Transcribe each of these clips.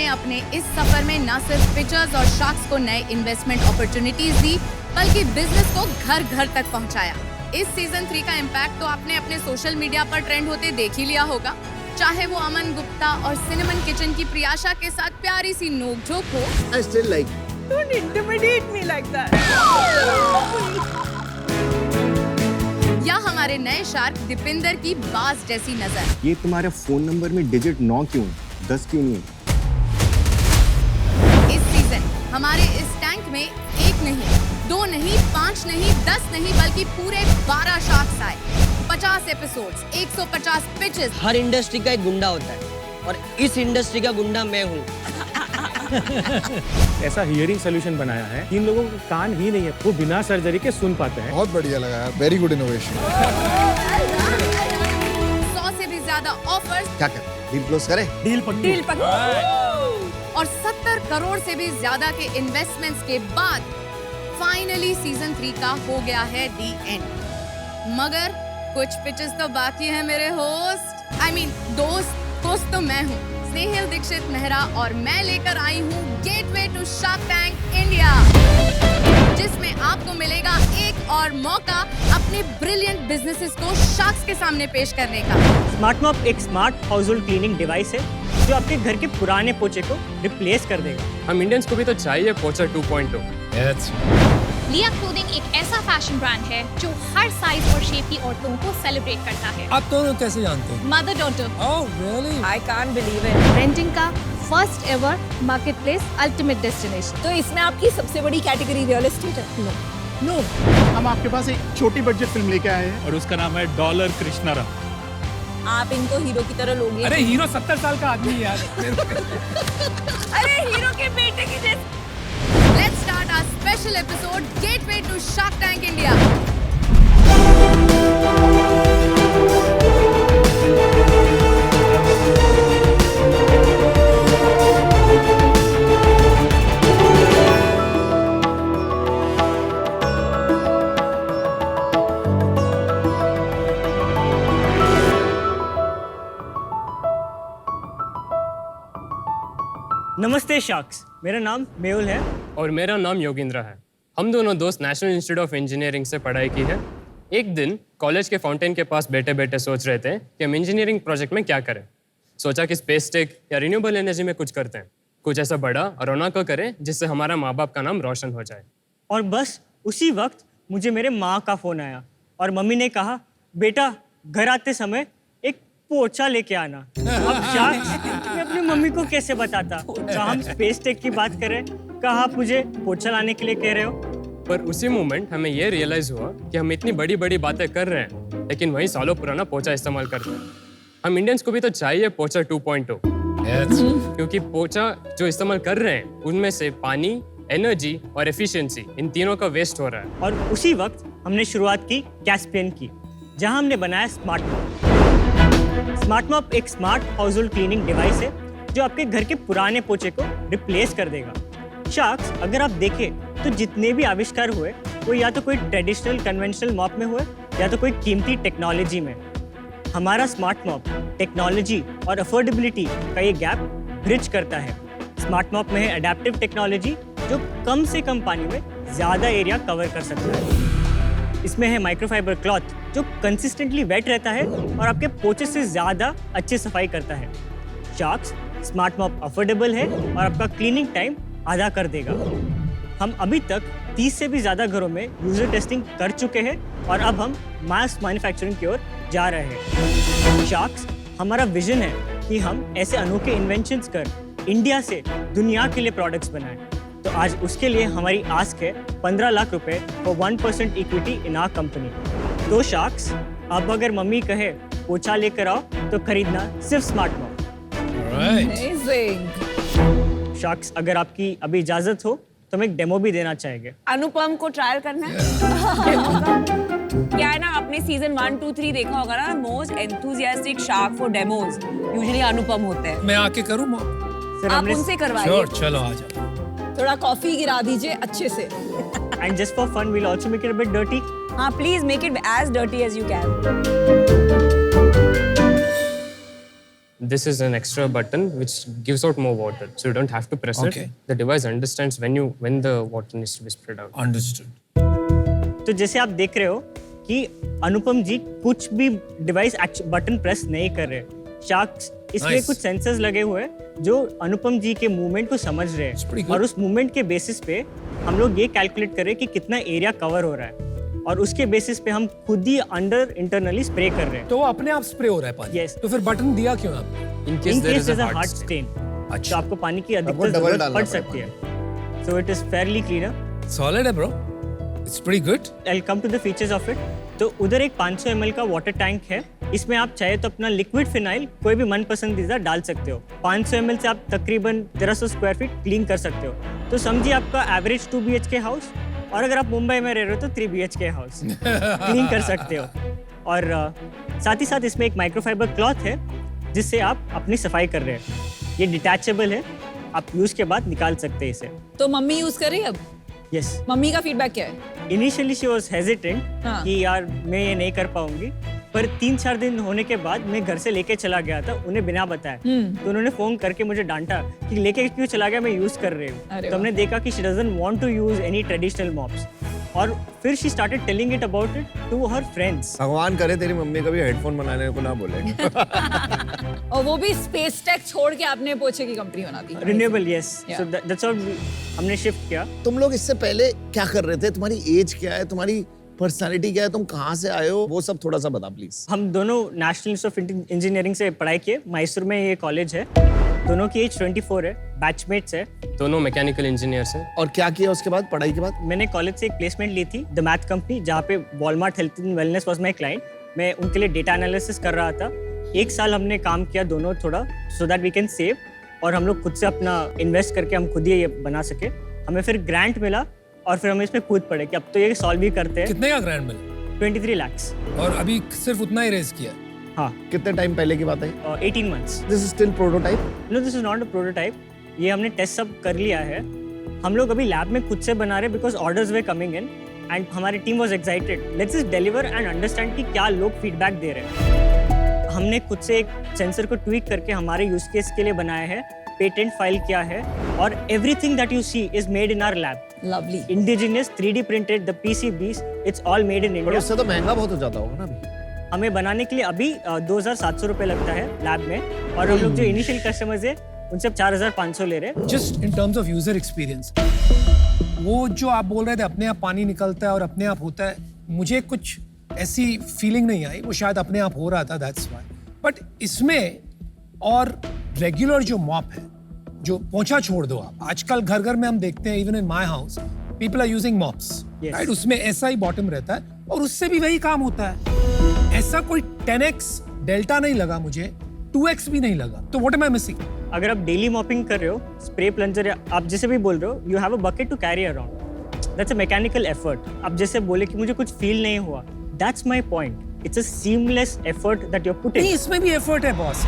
ने अपने इस सफर में न सिर्फ पिचर्स और शार्क्स को नए इन्वेस्टमेंट अपॉर्चुनिटीज दी, बल्कि बिजनेस को घर घर तक पहुंचाया। इस सीजन 3 का इम्पैक्ट तो आपने अपने सोशल मीडिया पर ट्रेंड होते देख ही लिया होगा। चाहे वो अमन गुप्ता और सिनेमन किचन की प्रियाशा के साथ प्यारी सी नोक-झोंक हो, I still like. Don't intimidate me like that. या हमारे नए शार्क दीपिंदर की बाज जैसी नजर। ये तुम्हारे फोन नंबर में डिजिट 9 क्यों, 10 क्यों नहीं? इस सीजन हमारे इस टैंक में 1 नहीं, 2 नहीं, 5 नहीं, 10 नहीं, बल्कि पूरे 12 शार्क्स आए। 50 एपिसोड्स, 150 पिचेस। हर इंडस्ट्री का एक गुंडा होता है और इस इंडस्ट्री का गुंडा मैं हूँ। ऐसा हियरिंग सोल्यूशन बनाया है, इन लोगों को कान ही नहीं है, वो बिना सर्जरी के सुन पाते हैं। बहुत बढ़िया लगा यार, वेरी गुड इनोवेशन। 100 से भी ज्यादा ऑफर्स। क्या कर? डील क्लोज करें? डील पक्की। और 70 करोड़ से भी ज्यादा के इन्वेस्टमेंट्स के बाद फाइनली सीजन 3 का हो गया है दी एंड। मगर कुछ पिचेस तो बाकी है मेरे होस्ट, I mean, दोस्त तो मैं हूँ स्नेहिल दीक्षित मेहरा, और मैं लेकर आई हूँ gateway to Shark Tank India, जिसमें आपको मिलेगा एक और मौका अपने ब्रिलियंट बिजनेसेस को शार्क्स के सामने पेश करने का। स्मार्ट मॉप एक smart house hold cleaning device है जो आपके घर के पुराने पोछे को रिप्लेस कर देगा। हम इंडियंस को भी तो चाहिए पोचा 2.0। लिया क्लोथिंग एक ऐसा फैशन ब्रांड है जो हर साइज और शेप की औरतों को सेलिब्रेट करता है। आप दोनों कैसे जानते हैं? Mother daughter. Oh, really? I can't believe it. Renting का first ever marketplace ultimate destination. तो इसमें आपकी सबसे बड़ी कैटेगरी रियल एस्टेट है? No. हम आपके पास एक छोटी बजट फिल्म लेके आए हैं और उसका नाम है डॉलर कृष्णारा। आप इनको हीरो की तरह लोगे? अरे हीरो 70 साल का आदमी है यार। अरे हीरो के बेटे की जैसे। Let's start our special episode Gateway to Shark Tank India. नमस्ते शार्क्स, मेरा नाम मेहुल है और मेरा नाम योगेंद्र है। हम दोनों दोस्त नेशनल इंस्टीट्यूट ऑफ इंजीनियरिंग से पढ़ाई की है। एक दिन कॉलेज के फाउंटेन के पास बैठे बैठे सोच रहे थे कि हम इंजीनियरिंग प्रोजेक्ट में क्या करें। सोचा कि स्पेस टेक या रिन्यूएबल एनर्जी में कुछ करते हैं, कुछ ऐसा बड़ा और रौनक को करें जिससे हमारा माँ बाप का नाम रोशन हो जाए। और बस उसी वक्त मुझे मेरे माँ का फ़ोन आया और मम्मी ने कहा, बेटा घर आते समय एक पोछा लेके आना। अब शार्क्स, मैं अपनी मम्मी को कैसे बताता? कहा हम स्पेस टेक की बात करें, कहा आप मुझे पोछा लाने के लिए कह रहे हो। पर उसी मोमेंट हमें ये रियलाइज हुआ कि हम इतनी बड़ी बड़ी बातें कर रहे हैं, लेकिन वही सालों पुराना पोछा इस्तेमाल करते हैं। हम इंडियंस को भी तो चाहिए पोछा 2.0। क्योंकि पोछा जो इस्तेमाल कर रहे हैं उनमें से पानी, एनर्जी और एफिशिएंसी, इन तीनों का वेस्ट हो रहा है। और उसी वक्त हमने शुरुआत की कैस्पियन की, जहां हमने बनाया स्मार्ट मॉप। स्मार्ट मॉप एक smart house hold cleaning device है जो आपके घर के पुराने पोछे को रिप्लेस कर देगा। शार्क्स, अगर आप देखें तो जितने भी आविष्कार हुए वो या तो कोई ट्रेडिशनल कन्वेंशनल मॉप में हुए या तो कोई कीमती टेक्नोलॉजी में। हमारा स्मार्ट मॉप टेक्नोलॉजी और अफोर्डेबिलिटी का ये गैप ब्रिज करता है। स्मार्ट मॉप में है अडेप्टिव टेक्नोलॉजी जो कम से कम पानी में ज़्यादा एरिया कवर कर सकता है। इसमें है माइक्रोफाइबर क्लॉथ जो कंसिस्टेंटली वेट रहता है और आपके पोछे से ज़्यादा अच्छी सफाई करता है। शार्क्स, स्मार्ट मॉप अफोर्डेबल है और आपका क्लीनिंग टाइम आधा कर देगा। हम अभी तक 30 से भी ज़्यादा घरों में यूजर टेस्टिंग कर चुके हैं और अब हम मास मैन्युफैक्चरिंग की ओर जा रहे हैं। शार्क्स, हमारा विजन है कि हम ऐसे अनोखे इन्वेंशंस कर इंडिया से दुनिया के लिए प्रोडक्ट्स बनाएं। तो आज उसके लिए हमारी आस्क है 15 लाख रुपए for 1% equity in our company. तो शार्क्स, अब अगर मम्मी कहे पोछा लेकर आओ तो खरीदना सिर्फ स्मार्ट मॉप। शार्क्स, अगर आपकी अभी इजाजत हो तो हम एक डेमो भी देना चाहेंगे। अनुपम को ट्रायल करना है। क्या है ना, आपने सीजन 1, 2, 3 देखा होगा ना, most enthusiastic shark for demos usually Anupam होते हैं। मैं आके करूँ मॉप? आप उनसे करवाइए। श्योर, चलो आ जाओ। थोड़ा कॉफी गिरा दीजिए अच्छे से। And just for fun, we'll also make it a bit dirty. हाँ, please make it as dirty as you can. this is an extra button which gives out more water, so you don't have to press Okay. it. The device understands when the water needs to be spread out. Understood. तो जैसे आप देख रहे हो कि अनुपम जी कुछ भी device button press नहीं कर रहे। शार्क्स इसमें Nice. कुछ सेंसर्स लगे हुए हैं जो अनुपम जी के मूवमेंट को समझ रहे It's pretty हैं good. और उस मूवमेंट के बेसिस पे हम लोग ये कैलकुलेट कर रहे हैं कि कितना एरिया कवर हो रहा है और उसके बेसिस पे हम खुद ही अंडर इंटरनली स्प्रे कर रहे हैं। तो वो अपने आप स्प्रे हो रहा है पानी। Yes. तो फिर बटन दिया क्यों आपने? In in case there case is there's a a hard hard stain. stain, अच्छा। तो आपको पानी की आपको अधिकतर डबल जरूरत डालना पड़ पड़ेगा सकती है। So it is fairly cleaner. Solid है bro. It's pretty good. I'll come to the features of it. तो उधर एक 500 ml का वाटर टैंक है। इसमें आप चाहे तो अपना लिक्विड फिनाइल कोई भी मन पसंदीदा डाल सकते हो। 500 ml से आप तकरीबन 1300 स्क्वायर फीट क्लीन कर सकते हो। तो समझिए आपका एवरेज 2 BHK हाउस, और अगर आप मुंबई में रह रहे हो तो 3 BHK हाउस क्लीन कर सकते हो। और साथ ही साथ इसमें एक माइक्रोफाइबर क्लॉथ है जिससे आप अपनी सफाई कर रहे हैं। ये डिटैचेबल है, आप यूज के बाद निकाल सकते हैं इसे। तो मम्मी यूज कर रही है अब? यस। मम्मी का फीडबैक क्या है? इनिशियली शी वाज हेजिटेंट हाँ। कि यार मैं ये नहीं कर पाऊंगी, पर 3-4 दिन होने के बाद मैं घर से लेके चला गया था उन्हें बिना बताए। तो उन्होंने फोन करके मुझे डांटा कि लेके क्यों चला गया, मैं यूज कर रही हूँ। तो हमने देखा कि she doesn't want to use any traditional mops, और फिर she started telling it about it to her friends. भगवान करे तेरी मम्मी कभी हेडफोन बनाने को ना बोलेंगे। और वो भी स्पेस टेक छोड़ के आपने पोछे की कंपनी बना दी। Renewable, yes. Yeah. So that's what हमने शिफ्ट किया। तुम लोग इससे पहले क्या कर रहे थे? तुम्हारी एज क्या है? तुम्हारी पर्सनालिटी क्या है? तुम कहाँ से आए हो? वो सब थोड़ा सा बता प्लीज। हम दोनों नेशनल इंस्टीट्यूट ऑफ इंजीनियरिंग से पढ़ाई किए। मैसूर में ये कॉलेज है। दोनों की एज 24 है, बैचमेट्स है। दोनों मैकेनिकल इंजीनियर्स हैं। और क्या किया उसके बाद, पढ़ाई के बाद? मैंने कॉलेज से एक प्लेसमेंट ली थी, द मैथ कंपनी, जहाँ पे Walmart health and wellness was my client. मैं उनके लिए डेटा एनालिसिस कर रहा था। 1 साल हमने काम किया दोनों थोड़ा, so that we can save, और हम लोग खुद से अपना इन्वेस्ट करके हम खुद ही ये बना सके। हमें फिर ग्रांट मिला और फिर हम इसमें कूद पड़े कि अब तो ये सॉल्व ही करते हैं। कितने का ग्रैंड मिला? 23 लाख। और अभी सिर्फ उतना ही रेस किया? हाँ। कितने टाइम पहले की बात है? 18 months। This is still prototype? No, this is not a prototype. ये हमने टेस्ट सब कर लिया है। हम लोग अभी लैब में खुद से बना रहे because orders were coming in and हमारी team was excited. Let's just deliver and understand कि क्या लोग फीडबैक दे रहे हैं। हमने खुद से एक सेंसर को ट्वीक करके हमारे यूज केस के लिए बनाया है, पेटेंट फाइल किया है, और everything that you see is made in our lab. Lovely. Indigenous 3D printed, the PCBs, it's all made in पर इंडिया। उससे तो महंगा बहुत हो जाता होगा ना अभी? हमें बनाने के लिए अभी 2700 रुपये लगता है लैब में, और हम लोग जो इनिशियल कस्टमर्स है उनसे 4500 ले रहे हैं। Just in terms of user experience, वो जो आप बोल रहे थे अपने आप पानी निकलता है और अपने आप होता है, मुझे कुछ ऐसी फीलिंग नहीं आई। वो शायद अपने आप हो रहा था, दैट्स व्हाई। बट इसमें और रेगुलर जो मॉप है, जो पोंछा छोड़ दो आप, आजकल घर घर में हम देखते हैं, even in my house people are using mops, right? उसमें ऐसा ही बॉटम रहता है और उससे भी वही काम होता है। ऐसा कोई 10x डेल्टा नहीं लगा मुझे, 2x भी नहीं लगा। तो व्हाट एम आई मिसिंग? अगर आप डेली मॉपिंग कर रहे हो, स्प्रे प्लंजर या आप जैसे भी बोल रहे हो, you have a bucket to carry around, that's a mechanical effort. आप जैसे बोले कि मुझे कुछ फील नहीं हुआ, that's my point. It's a seamless effort that you are putting. नहीं, इसमें भी एफर्ट है बॉस।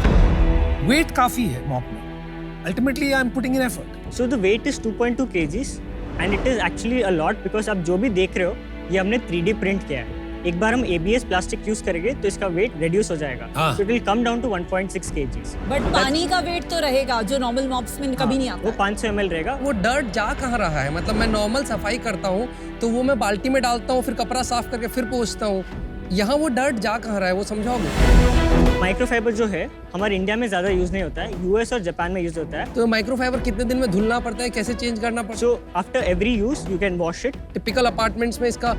वेट काफी है मॉप में। Ultimately I am putting in effort. So the weight is 2.2 kgs and it is actually a lot, because आप जो भी देख रहे हो ये हमने 3D प्रिंट किया है। एक बार हम ABS प्लास्टिक यूज करेंगे तो इसका वेट रिड्यूस हो जाएगा, so it will come down to 1.6 kgs। But पानी का वेट तो रहेगा जो नॉर्मल मॉप्स में कभी नहीं आता। वो 500 ml रहेगा। वो डर्ट जा कहाँ रहा है? मतलब मैं नॉर्मल सफाई करता हूँ तो वो मैं बाल्टी में डालता हूँ, फिर कपड़ा साफ करके फिर पोंछता हूँ। यहाँ वो डर्ट जा कहाँ रहा है, वो समझाओगे? माइक्रोफाइबर जो है हमारे इंडिया में ज्यादा यूज नहीं होता है, US और जापान में यूज होता है। तो माइक्रोफाइबर कितने दिन में धुलना पड़ता है, कैसे चेंज करना पड़ता है? So after every use you can wash it. Typical apartments में इसका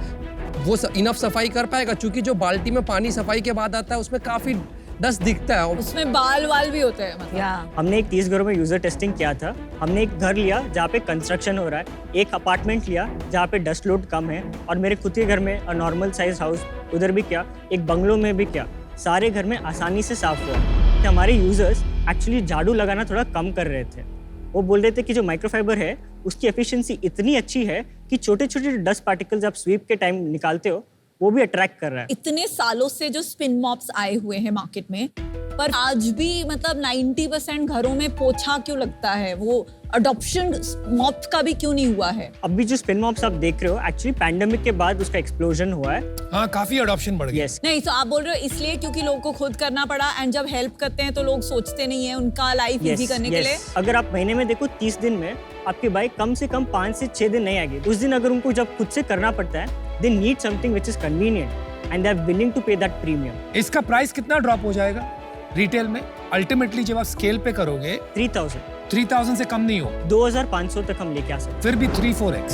वो इनफ सफाई कर पाएगा? क्योंकि जो बाल्टी में पानी सफाई के बाद आता है उसमें काफी डस्ट दिखता है, उसमें बाल वाल भी होते हैं मतलब। हमने एक 30 घरों में यूजर टेस्टिंग किया था। हमने एक घर लिया जहाँ पे कंस्ट्रक्शन हो रहा है, एक अपार्टमेंट लिया जहाँ पे डस्ट लोड कम है, और मेरे खुद के घर में नॉर्मल साइज हाउस उधर भी किया, एक बंगलों में भी किया। सारे घर में आसानी से साफ हुआ कि हमारे यूजर्स एक्चुअली झाड़ू लगाना थोड़ा कम कर रहे थे। वो बोल रहे थे कि जो माइक्रोफाइबर है उसकी एफिशिएंसी इतनी अच्छी है कि छोटे छोटे डस्ट पार्टिकल्स आप स्वीप के टाइम निकालते हो वो भी अट्रैक्ट कर रहा है। इतने सालों से जो स्पिन मॉप्स आए हुए हैं मार्केट में, पर आज भी मतलब 90% घरों में पोछा क्यों लगता है? वो अडॉप्शन मॉप का भी क्यों नहीं हुआ है? अभी जो स्पिन मॉप्स आप देख रहे हो एक्चुअली पैंडेमिक के बाद उसका एक्सप्लोजन हुआ है। हाँ, काफी अडॉप्शन बढ़ गया। Yes. नहीं, तो आप बोल रहे हो इसलिए क्योंकि लोगों को खुद करना पड़ा, एंड जब हेल्प करते हैं तो लोग सोचते नहीं है उनका लाइफ इजी करने के लिए। अगर आप महीने में देखो 30 दिन में आपकी बाइक कम से कम 5 से 6 दिन नहीं आएगी। उस दिन अगर उनको जब खुद से करना पड़ता है, they need something which is convenient and they are willing to pay that premium. इसका प्राइस कितना ड्रॉप हो जाएगा रिटेल में? अल्टीमेटली जब आप स्केल पे करोगे 3000 से कम नहीं हो, 2500 तक हम लेके आ सकते हैं। फिर भी 3-4x।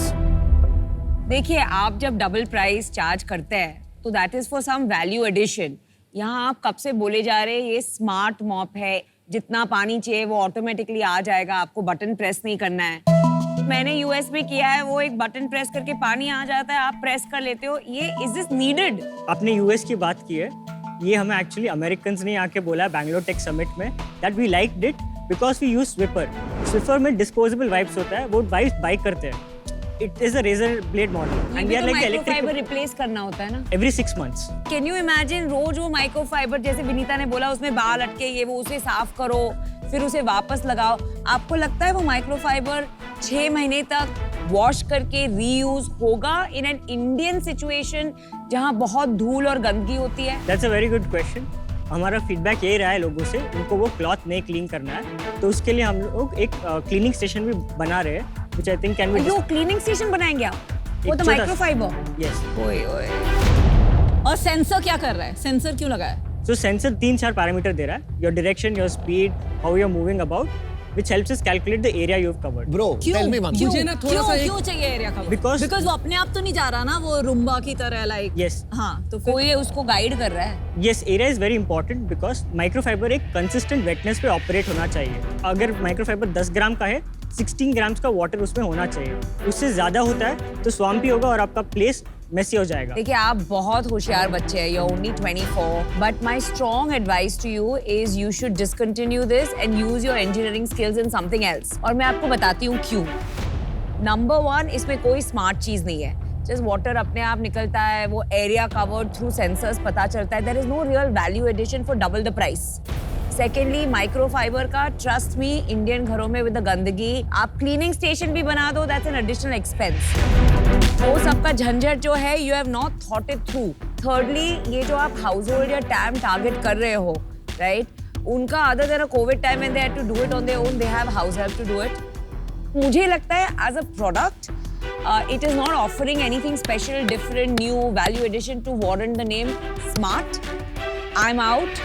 देखिए, आप जब डबल प्राइस चार्ज करते हैं तो that is for some value addition. यहाँ आप कब से बोले जा रहे हैं ये स्मार्ट मॉप है, जितना पानी चाहिए वो ऑटोमेटिकली आ जाएगा, आपको बटन प्रेस नहीं करना है। मैंने यूएस में किया है, वो एक बटन प्रेस करके पानी आ जाता है, आप प्रेस कर लेते हो। ये इज दिस नीडेड? आपने यूएस की बात की है, ये हमें एक्चुअली अमेरिकन्स ने आके बोला है बैंगलोर टेक समिट में that we liked it because we use Swiffer. Swiffer में डिस्पोजेबल वाइप्स होता है, वो वाइप्स बाई करते हैं। It is a razor blade model and we are like microfiber replace करना होता है ना every 6 months। Can you imagine रोज वो माइक्रोफाइबर, जैसे विनीता ने बोला उसमें बाल अटके, ये वो, उसे साफ करो फिर उसे वापस लगाओ। आपको लगता है वो माइक्रोफाइबर 6 महीने तक वॉश करके रीयूज होगा इन एन इंडियन सिचुएशन जहां बहुत धूल और गंदगी होती है? That's a very good question. हमारा फीडबैक यही रहा है लोगों से, उनको वो क्लॉथ नहीं क्लीन करना है, तो उसके लिए हम लोग एक क्लीनिंग स्टेशन भी बना रहे हैं which I think can be. Yo cleaning station बनाएंगे आप? वो तो माइक्रोफाइबर? यस। ओए ओए। और सेंसर क्या कर रहा है? सेंसर क्यों लगा है? So sensor 3-4 पैरामीटर दे रहा है, your direction, your speed, how you're moving about, which helps us calculate the area you've covered. Bro, tell me one thing. मुझे ना थोड़ा सा क्यों चाहिए एरिया कवर? Because वो अपने आप तो नहीं जा रहा ना, वो रुम्बा की तरह लाइक। Yes. हाँ, तो कोई उसको गाइड कर रहा है। Yes, area is very important because microfiber एक consistent wetness पे ऑपरेट होना चाहिए। अगर माइक्रोफाइबर 10 ग्राम का है, 16 ग्राम्स का वाटर उसमें होना चाहिए। उससे ज्यादा होता है तो स्वाम्पी होगा और आपका प्लेस मेसी हो जाएगा। देखिए, आप बहुत होशियार बच्चे हैं, you're only 24, but my strong advice to you is you should discontinue this and use your engineering skills in something else. और मैं आपको बताती हूँ क्यों। Number 1, इसमें कोई स्मार्ट चीज नहीं है, जस्ट वाटर अपने आप निकलता है, वो एरिया कवर्ड थ्रू सेंसर्स पता चलता है। There is no real value addition for double the price. Secondly, microfibre का ट्रस्ट मी, इंडियन घरों में विद द गंदगी आप क्लीनिंग स्टेशन भी बना दो, दैट्स एन एडिशनल एक्सपेंस। वो सबका झंझट जो है you have not thought it through. Thirdly, ये जो आप हाउस होल्ड या टैम टारगेट कर रहे हो, राइट, उनका other than Covid time when they had to do it on their own, they have house help to do it. मुझे लगता है as a product it is not offering anything special, different, new, value addition to warrant the name smart. I'm out.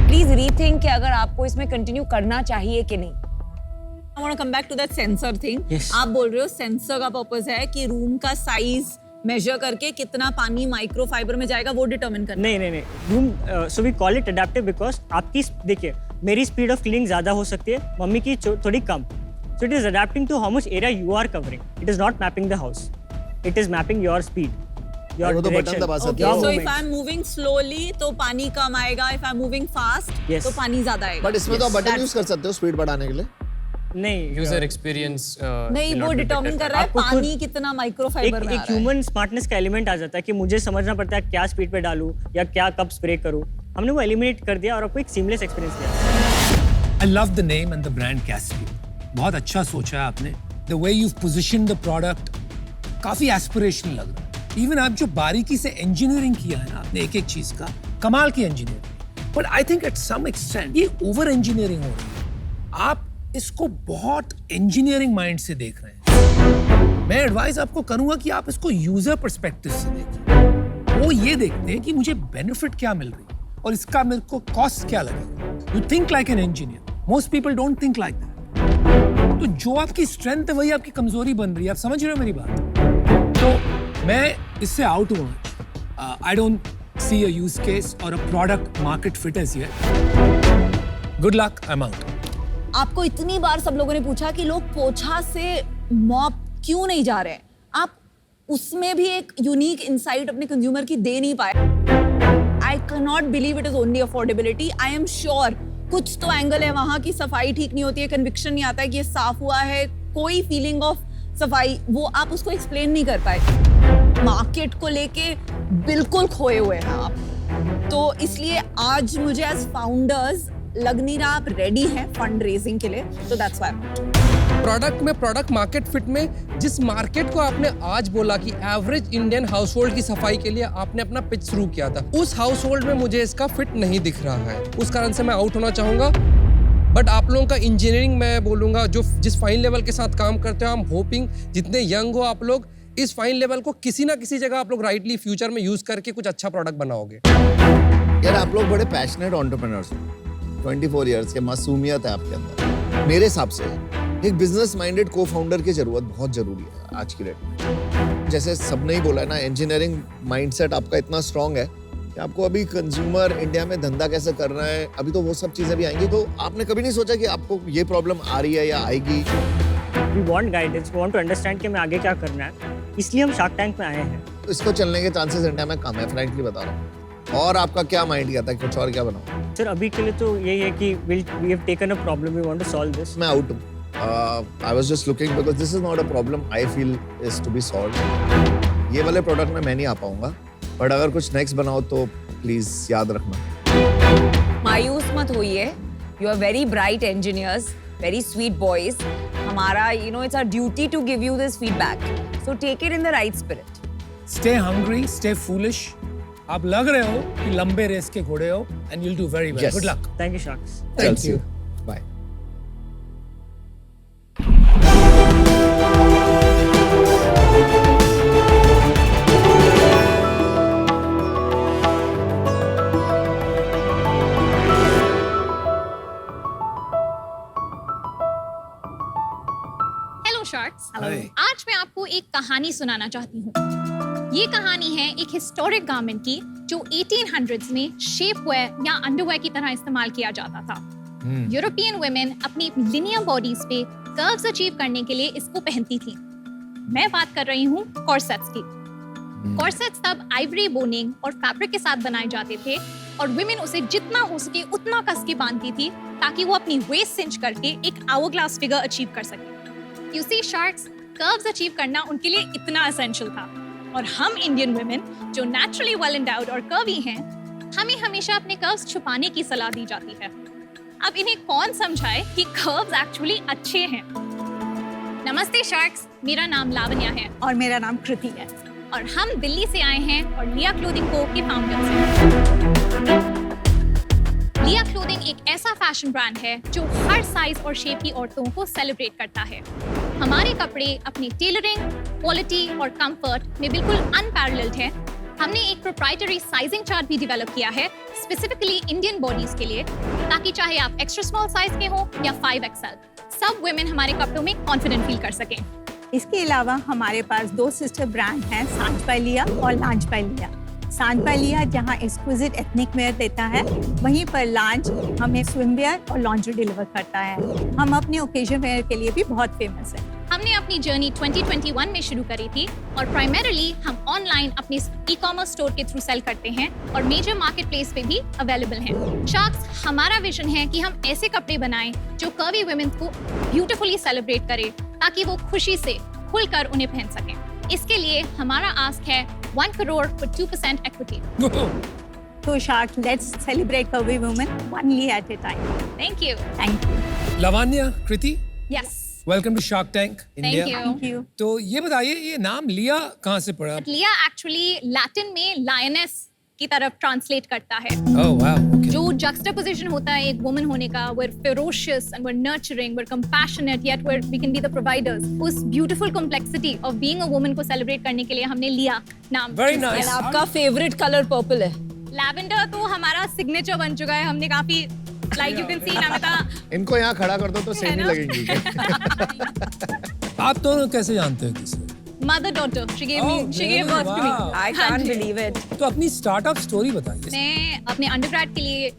Please rethink कि अगर आपको इसमें continue करना चाहिए कि नहीं। I want to come back to that sensor thing. Yes. आप बोल रहे हो सेंसर का पर्पस है कि रूम का साइज मेजर करके कितना पानी माइक्रोफाइबर में जाएगा वो डिटरमिन करना। नहीं, room so we call it adaptive because आपकी देखिए मेरी स्पीड ऑफ क्लीनिंग ज्यादा हो सकती है, मम्मी की थोड़ी कम। So it is adapting to how much area you are covering. It is not mapping the house. It is mapping your speed, your direction. Okay, so if I'm moving slowly तो पानी कम आएगा, if I'm moving fast Yes. तो पानी ज्यादा आएगा। But इसमें तो आप बटन यूज कर सकते हो स्पीड बढ़ाने के लिए। नहीं, यूजर एक्सपीरियंस नहीं, वो डिटरमिन कर रहा है पानी कितना माइक्रोफाइबर में आ रहा है। एक ह्यूमन स्मार्टनेस का एलिमेंट आ जाता है कि मुझे समझना पड़ता है क्या स्पीड पे डालूं या क्या कब स्प्रे करूं। हमने वो एलिमिनेट कर दिया और आपको एक सीमलेस एक्सपीरियंस दिया। I love the name and the brand Caspian. बहुत अच्छा सोचा है आपने। The way you've positioned the product काफी एस्पिरेशनल लग रहा है। इवन आप जो बारीकी से इंजीनियरिंग किया है ना आपने एक एक चीज का, कमाल की engineering. But I think at some extent ये ओवर इंजीनियरिंग हो रही है। आप इसको बहुत इंजीनियरिंग माइंड से देख रहे हैं। मैं एडवाइस आपको करूंगा कि आप इसको यूजर पर्सपेक्टिव से देखें। वो ये देखते हैं कि मुझे बेनिफिट क्या मिल रही है और इसका मेरे को कॉस्ट क्या लगेगा। You think like an engineer, most people don't think like that. तो जो आपकी स्ट्रेंथ है वही आपकी कमजोरी बन रही है। आप समझ रहे हो मेरी बात? तो मैं इससे आउट हूँ। I don't see a use case or a product market fit as here. Good luck, I am out. आपको इतनी बार सब लोगों ने पूछा कि लोग पोछा से मॉप क्यों नहीं जा रहे हैं, आप उसमें भी एक यूनिक इंसाइट अपने कंज्यूमर की दे नहीं पाए। I can not believe it is only affordability. I am sure कुछ तो एंगल है वहां की, सफाई ठीक नहीं होती है, कन्विक्शन नहीं आता है कि ये साफ हुआ है, कोई फीलिंग ऑफ सफाई वो आप उसको एक्सप्लेन नहीं कर पाए। मार्केट को लेके बिल्कुल खोए हुए हैं आप। तो इसलिए आज मुझे एज फाउंडर्स लग नहीं रहा आप रेडी हैं फंड रेजिंग के लिए, तो दैट्स व्हाई प्रोडक्ट में प्रोडक्ट मार्केट फिट में जिस मार्केट को आपने आज बोला कि एवरेज इंडियन हाउसहोल्ड की सफाई के लिए आपने अपना पिच शुरू किया था, उस हाउसहोल्ड में मुझे इसका फिट नहीं दिख रहा है। उस कारण से मैं आउट होना चाहूंगा। बट आप लोगों का इंजीनियरिंग मैं बोलूंगा जो जिस फाइन लेवल के साथ काम करते हो, आई एम होपिंग जितने यंग हो आप लोग इस फाइन लेवल को किसी ना किसी जगह आप लोग राइटली फ्यूचर में यूज करके कुछ अच्छा प्रोडक्ट बनाओगे। यार आप लोग बड़े पैशनेट एंटरप्रेन्योर्स हो, 24 इयर्स के मासूमियत है आपके अंदर। मेरे हिसाब से एक बिजनेस माइंडेड को फाउंडर की जरूरत बहुत जरूरी है आज की डेट में। जैसे सबने ही बोला है ना, इंजीनियरिंग माइंडसेट आपका इतना स्ट्रांग है कि आपको अभी कंज्यूमर इंडिया में धंधा कैसे करना है, अभी तो वो सब चीजें भी आएंगी। तो आपने कभी नहीं सोचा कि आपको ये प्रॉब्लम आ रही है या आएगी? We want guidance, we want to understand कि हमें आगे क्या करना है, इसलिए हम शार्क टैंक में आए हैं। इसको चलने के चांसेस इंडिया में कम है, फ्रैंकली बता रहा हूँ। और आपका क्या माइंड किया था, कुछ और क्या बनाओ? सर अभी के लिए तो यही है कि we have taken a problem, we want to solve this. मैं आउट हूँ। I was just looking because this is not a problem I feel is to be solved. ये वाले प्रोडक्ट में मैं नहीं आ पाऊंगा, बट अगर कुछ नेक्स्ट बनाओ तो प्लीज याद रखना। मायूस मत होइए, you are very bright engineers, very sweet boys. हमारा it's our duty to give you this feedback, so take it in the right spirit. Stay hungry, stay foolish. आप लग रहे हो कि लंबे रेस के घोड़े हो and you will do very well. Good luck. Thank you sharks. Thank you. Bye. Sharks, Hi. आज मैं आपको एक कहानी सुनाना चाहती हूँ। ये कहानी है एक हिस्टोरिक गारमेंट की जो 1800s में शेपवेयर या अंडरवेयर की तरह इस्तेमाल किया जाता था। यूरोपियन वुमेन अपनी लिनियर बॉडीज पे कर्व्स अचीव करने के लिए इसको पहनती थी। मैं बात कर रही हूँ कॉर्सेट्स की। कॉर्सेट्स तब आइवरी बोनिंग और फैब्रिक के साथ बनाए जाते थे और वुमेन उसे जितना हो सके उतना कस के बांधती थी ताकि वो अपनी वेस्ट सिंच करके एक आवर-ग्लास फिगर अचीव कर सके। You see, sharks, curves achieve करना उनके लिए इतना एसेंशियल था और हम इंडियन वुमेन जो नेचुरली वेल एंडाउड और कर्वी हैं, हमें हमेशा अपने कर्व्स छुपाने की सलाह दी जाती है। अब इन्हें कौन समझाए कि कर्व्स एक्चुअली अच्छे हैं। नमस्ते शार्क्स, मेरा नाम लावण्या है और मेरा नाम कृति है और हम दिल्ली से आए हैं और लिया क्लोथिंग को के फाउंडर्स हैं। लिया क्लोथिंग एक ऐसा फैशन ब्रांड है जो हर साइज और शेप की औरतों को सेलिब्रेट करता है। हमारे कपड़े अपनी टेलरिंग, क्वालिटी और कंफर्ट में बिल्कुल अनपैरेलल्ड हैं। हमने एक प्रोप्राइटरी साइजिंग चार्ट भी डेवलप किया है स्पेसिफिकली इंडियन बॉडीज के लिए, ताकि चाहे आप एक्स्ट्रा स्मॉल साइज के हो या 5XL, सब वुमेन हमारे कपड़ों में कॉन्फिडेंट फील कर सकें। इसके अलावा हमारे पास 2 सिस्टर ब्रांड हैं, सांझ बाय लिया और लांच बाय लिया। सांझ बाय लिया जहां एक्सक्लूसिव एथनिक वेयर देता है, वहीं पर लांच हमें स्विम वेयर और लॉन्ड्री डिलीवर करता है। हम अपने ओकेजन वेयर के लिए भी बहुत फेमस है। हमने अपनी जर्नी 2021 में शुरू करी थी और प्राइमरीली हम ऑनलाइन अपने ई-कॉमर्स स्टोर के थ्रू सेल करते हैं और मेजर मार्केट प्लेस पे भी अवेलेबल हैं। शार्क्स, हमारा विजन है कि हम ऐसे कपड़े बनाएं जो कर्वी वुमेन को ब्यूटीफुली सेलिब्रेट करे ताकि वो खुशी से खुलकर उन्हें पहन सकें। इसके लिए हमारा आस्क है 1 crore for 2% equity. तो shark, let's celebrate curvy women only at a time. Thank you. Thank you. Lavanya, Kriti, Yes. Welcome to Shark Tank India. Thank you. तो ये बताइए, ये नाम लिया कहाँ से पड़ा? लिया एक्चुअली लैटिन में लायनेस की तरफ ट्रांसलेट करता है। Oh wow, okay. जो juxtaposition होता है एक वुमन होने का, we're ferocious and we're nurturing, we're compassionate, yet we can be the providers. उस beautiful complexity of being a woman को celebrate करने के लिए हमने लिया नाम। Very nice. आपका फेवरेट कलर पर्पल है। लैवेंडर तो हमारा सिग्नेचर बन चुका है। हमने काफी like you can see Namita. इनको यहाँ खड़ा कर दो तो सेम ही लगेंगी। आप दोनों कैसे जानते हो किसे? Mother daughter, she gave birth to me. I can't believe it. तो अपनी स्टार्टअप स्टोरी बताइए। मैं अपने अंडरग्रेड के लिए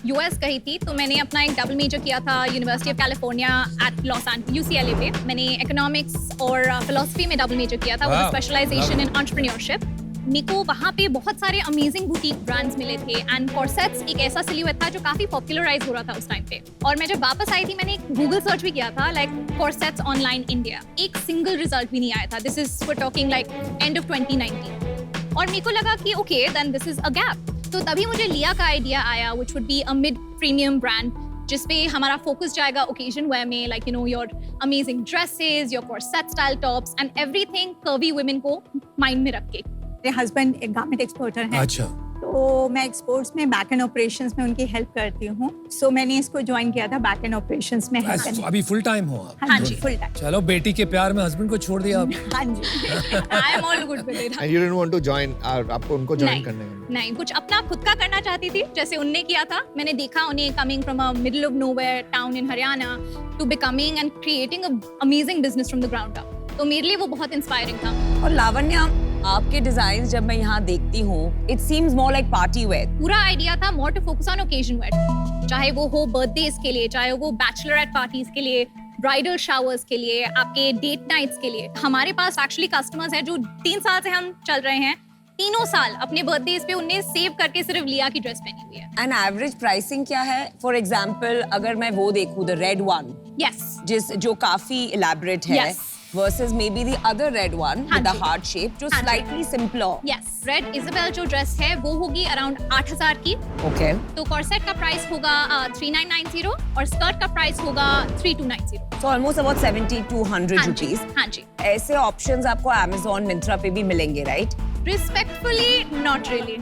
यूएस गई थी, तो मैंने अपना एक डबल मेजर किया था University of California at Los Angeles UCLA पे। मैंने इकोनॉमिक्स और फिलॉसफी में डबल मेजर किया था विद स्पेशलाइजेशन इन एंटरप्रेन्योरशिप। मेको वहाँ पे बहुत सारे अमेजिंग बुटीक ब्रांड्स मिले थे एंड कॉर्सेट्स एक ऐसा सिल्हूएट था जो काफी पॉपुलराइज हो रहा था उस टाइम पे। और मैं जब वापस आई थी मैंने एक गूगल सर्च भी किया था लाइक कॉर्सेट्स ऑनलाइन इंडिया, एक सिंगल रिजल्ट भी नहीं आया था। This is for talking like end of 2019 और मेरे को लगा कि okay then this is a gap. तो तभी मुझे लिया का आइडिया आया, which would be a mid premium brand, जिसपे हमारा फोकस जाएगा ओकेजन वेयर में, like you know your amazing dresses, your corset style tops and everything curvy women को माइंड में रख के। मेरे हस्बैंड एक गारमेंट एक्सपोर्टर हैं। अच्छा। तो मैं एक्सपोर्ट्स में बैक एंड ऑपरेशंस में उनकी हेल्प करती हूँ। सो मैंने इसको ज्वाइन किया था बैक एंड ऑपरेशंस में हेल्प करने। अभी फुल टाइम हो आप? हाँ जी, फुल टाइम। चलो, बेटी के प्यार में हस्बैंड को छोड़ दिया आप। हाँ जी। I am all good with it. And you didn't want to join, आपको उनको ज्वाइन करने में? नहीं, कुछ अपना खुद का करना चाहती थी, जैसे उनने किया था। मैंने देखा उन्हें coming from a middle of nowhere town in Haryana to becoming and creating a amazing business from the ground up. तो मेरे लिए वो बहुत इंस्पायरिंग था। और लावण्या, आपके डिजाइन जब मैं यहाँ देखती हूँ, it seems more like party wear. पूरा आइडिया था more to focus on occasion wear, चाहे वो हो बर्थडेज के लिए, चाहे वो बैचलरेट पार्टीज के लिए, ब्राइडल शावर्स के लिए, आपके डेट नाइट्स के लिए। हमारे पास एक्चुअली कस्टमर्स हैं जो 3 साल से हम चल रहे हैं, तीनों साल अपने बर्थडेज पे उन्हें सेव करके सिर्फ लिया की ड्रेस पहनी हुई है। एंड एवरेज प्राइसिंग क्या है? फॉर एग्जाम्पल अगर मैं वो देखूँ, द रेड वन, यस, जो काफी इलेबोरेट है, versus maybe the other red one with the heart shape, जो slightly simpler. Yes, Red Isabel जो ड्रेस है वो होगी अराउंड 8,000 की। Okay. तो कॉर्सेट का प्राइस होगा 3,990 और स्कर्ट का प्राइस होगा 3,290। So almost about 70-100 rupees. हाँ जी। ऐसे ऑप्शंस आपको Amazon, Myntra पे भी मिलेंगे, right? Respectfully, not really.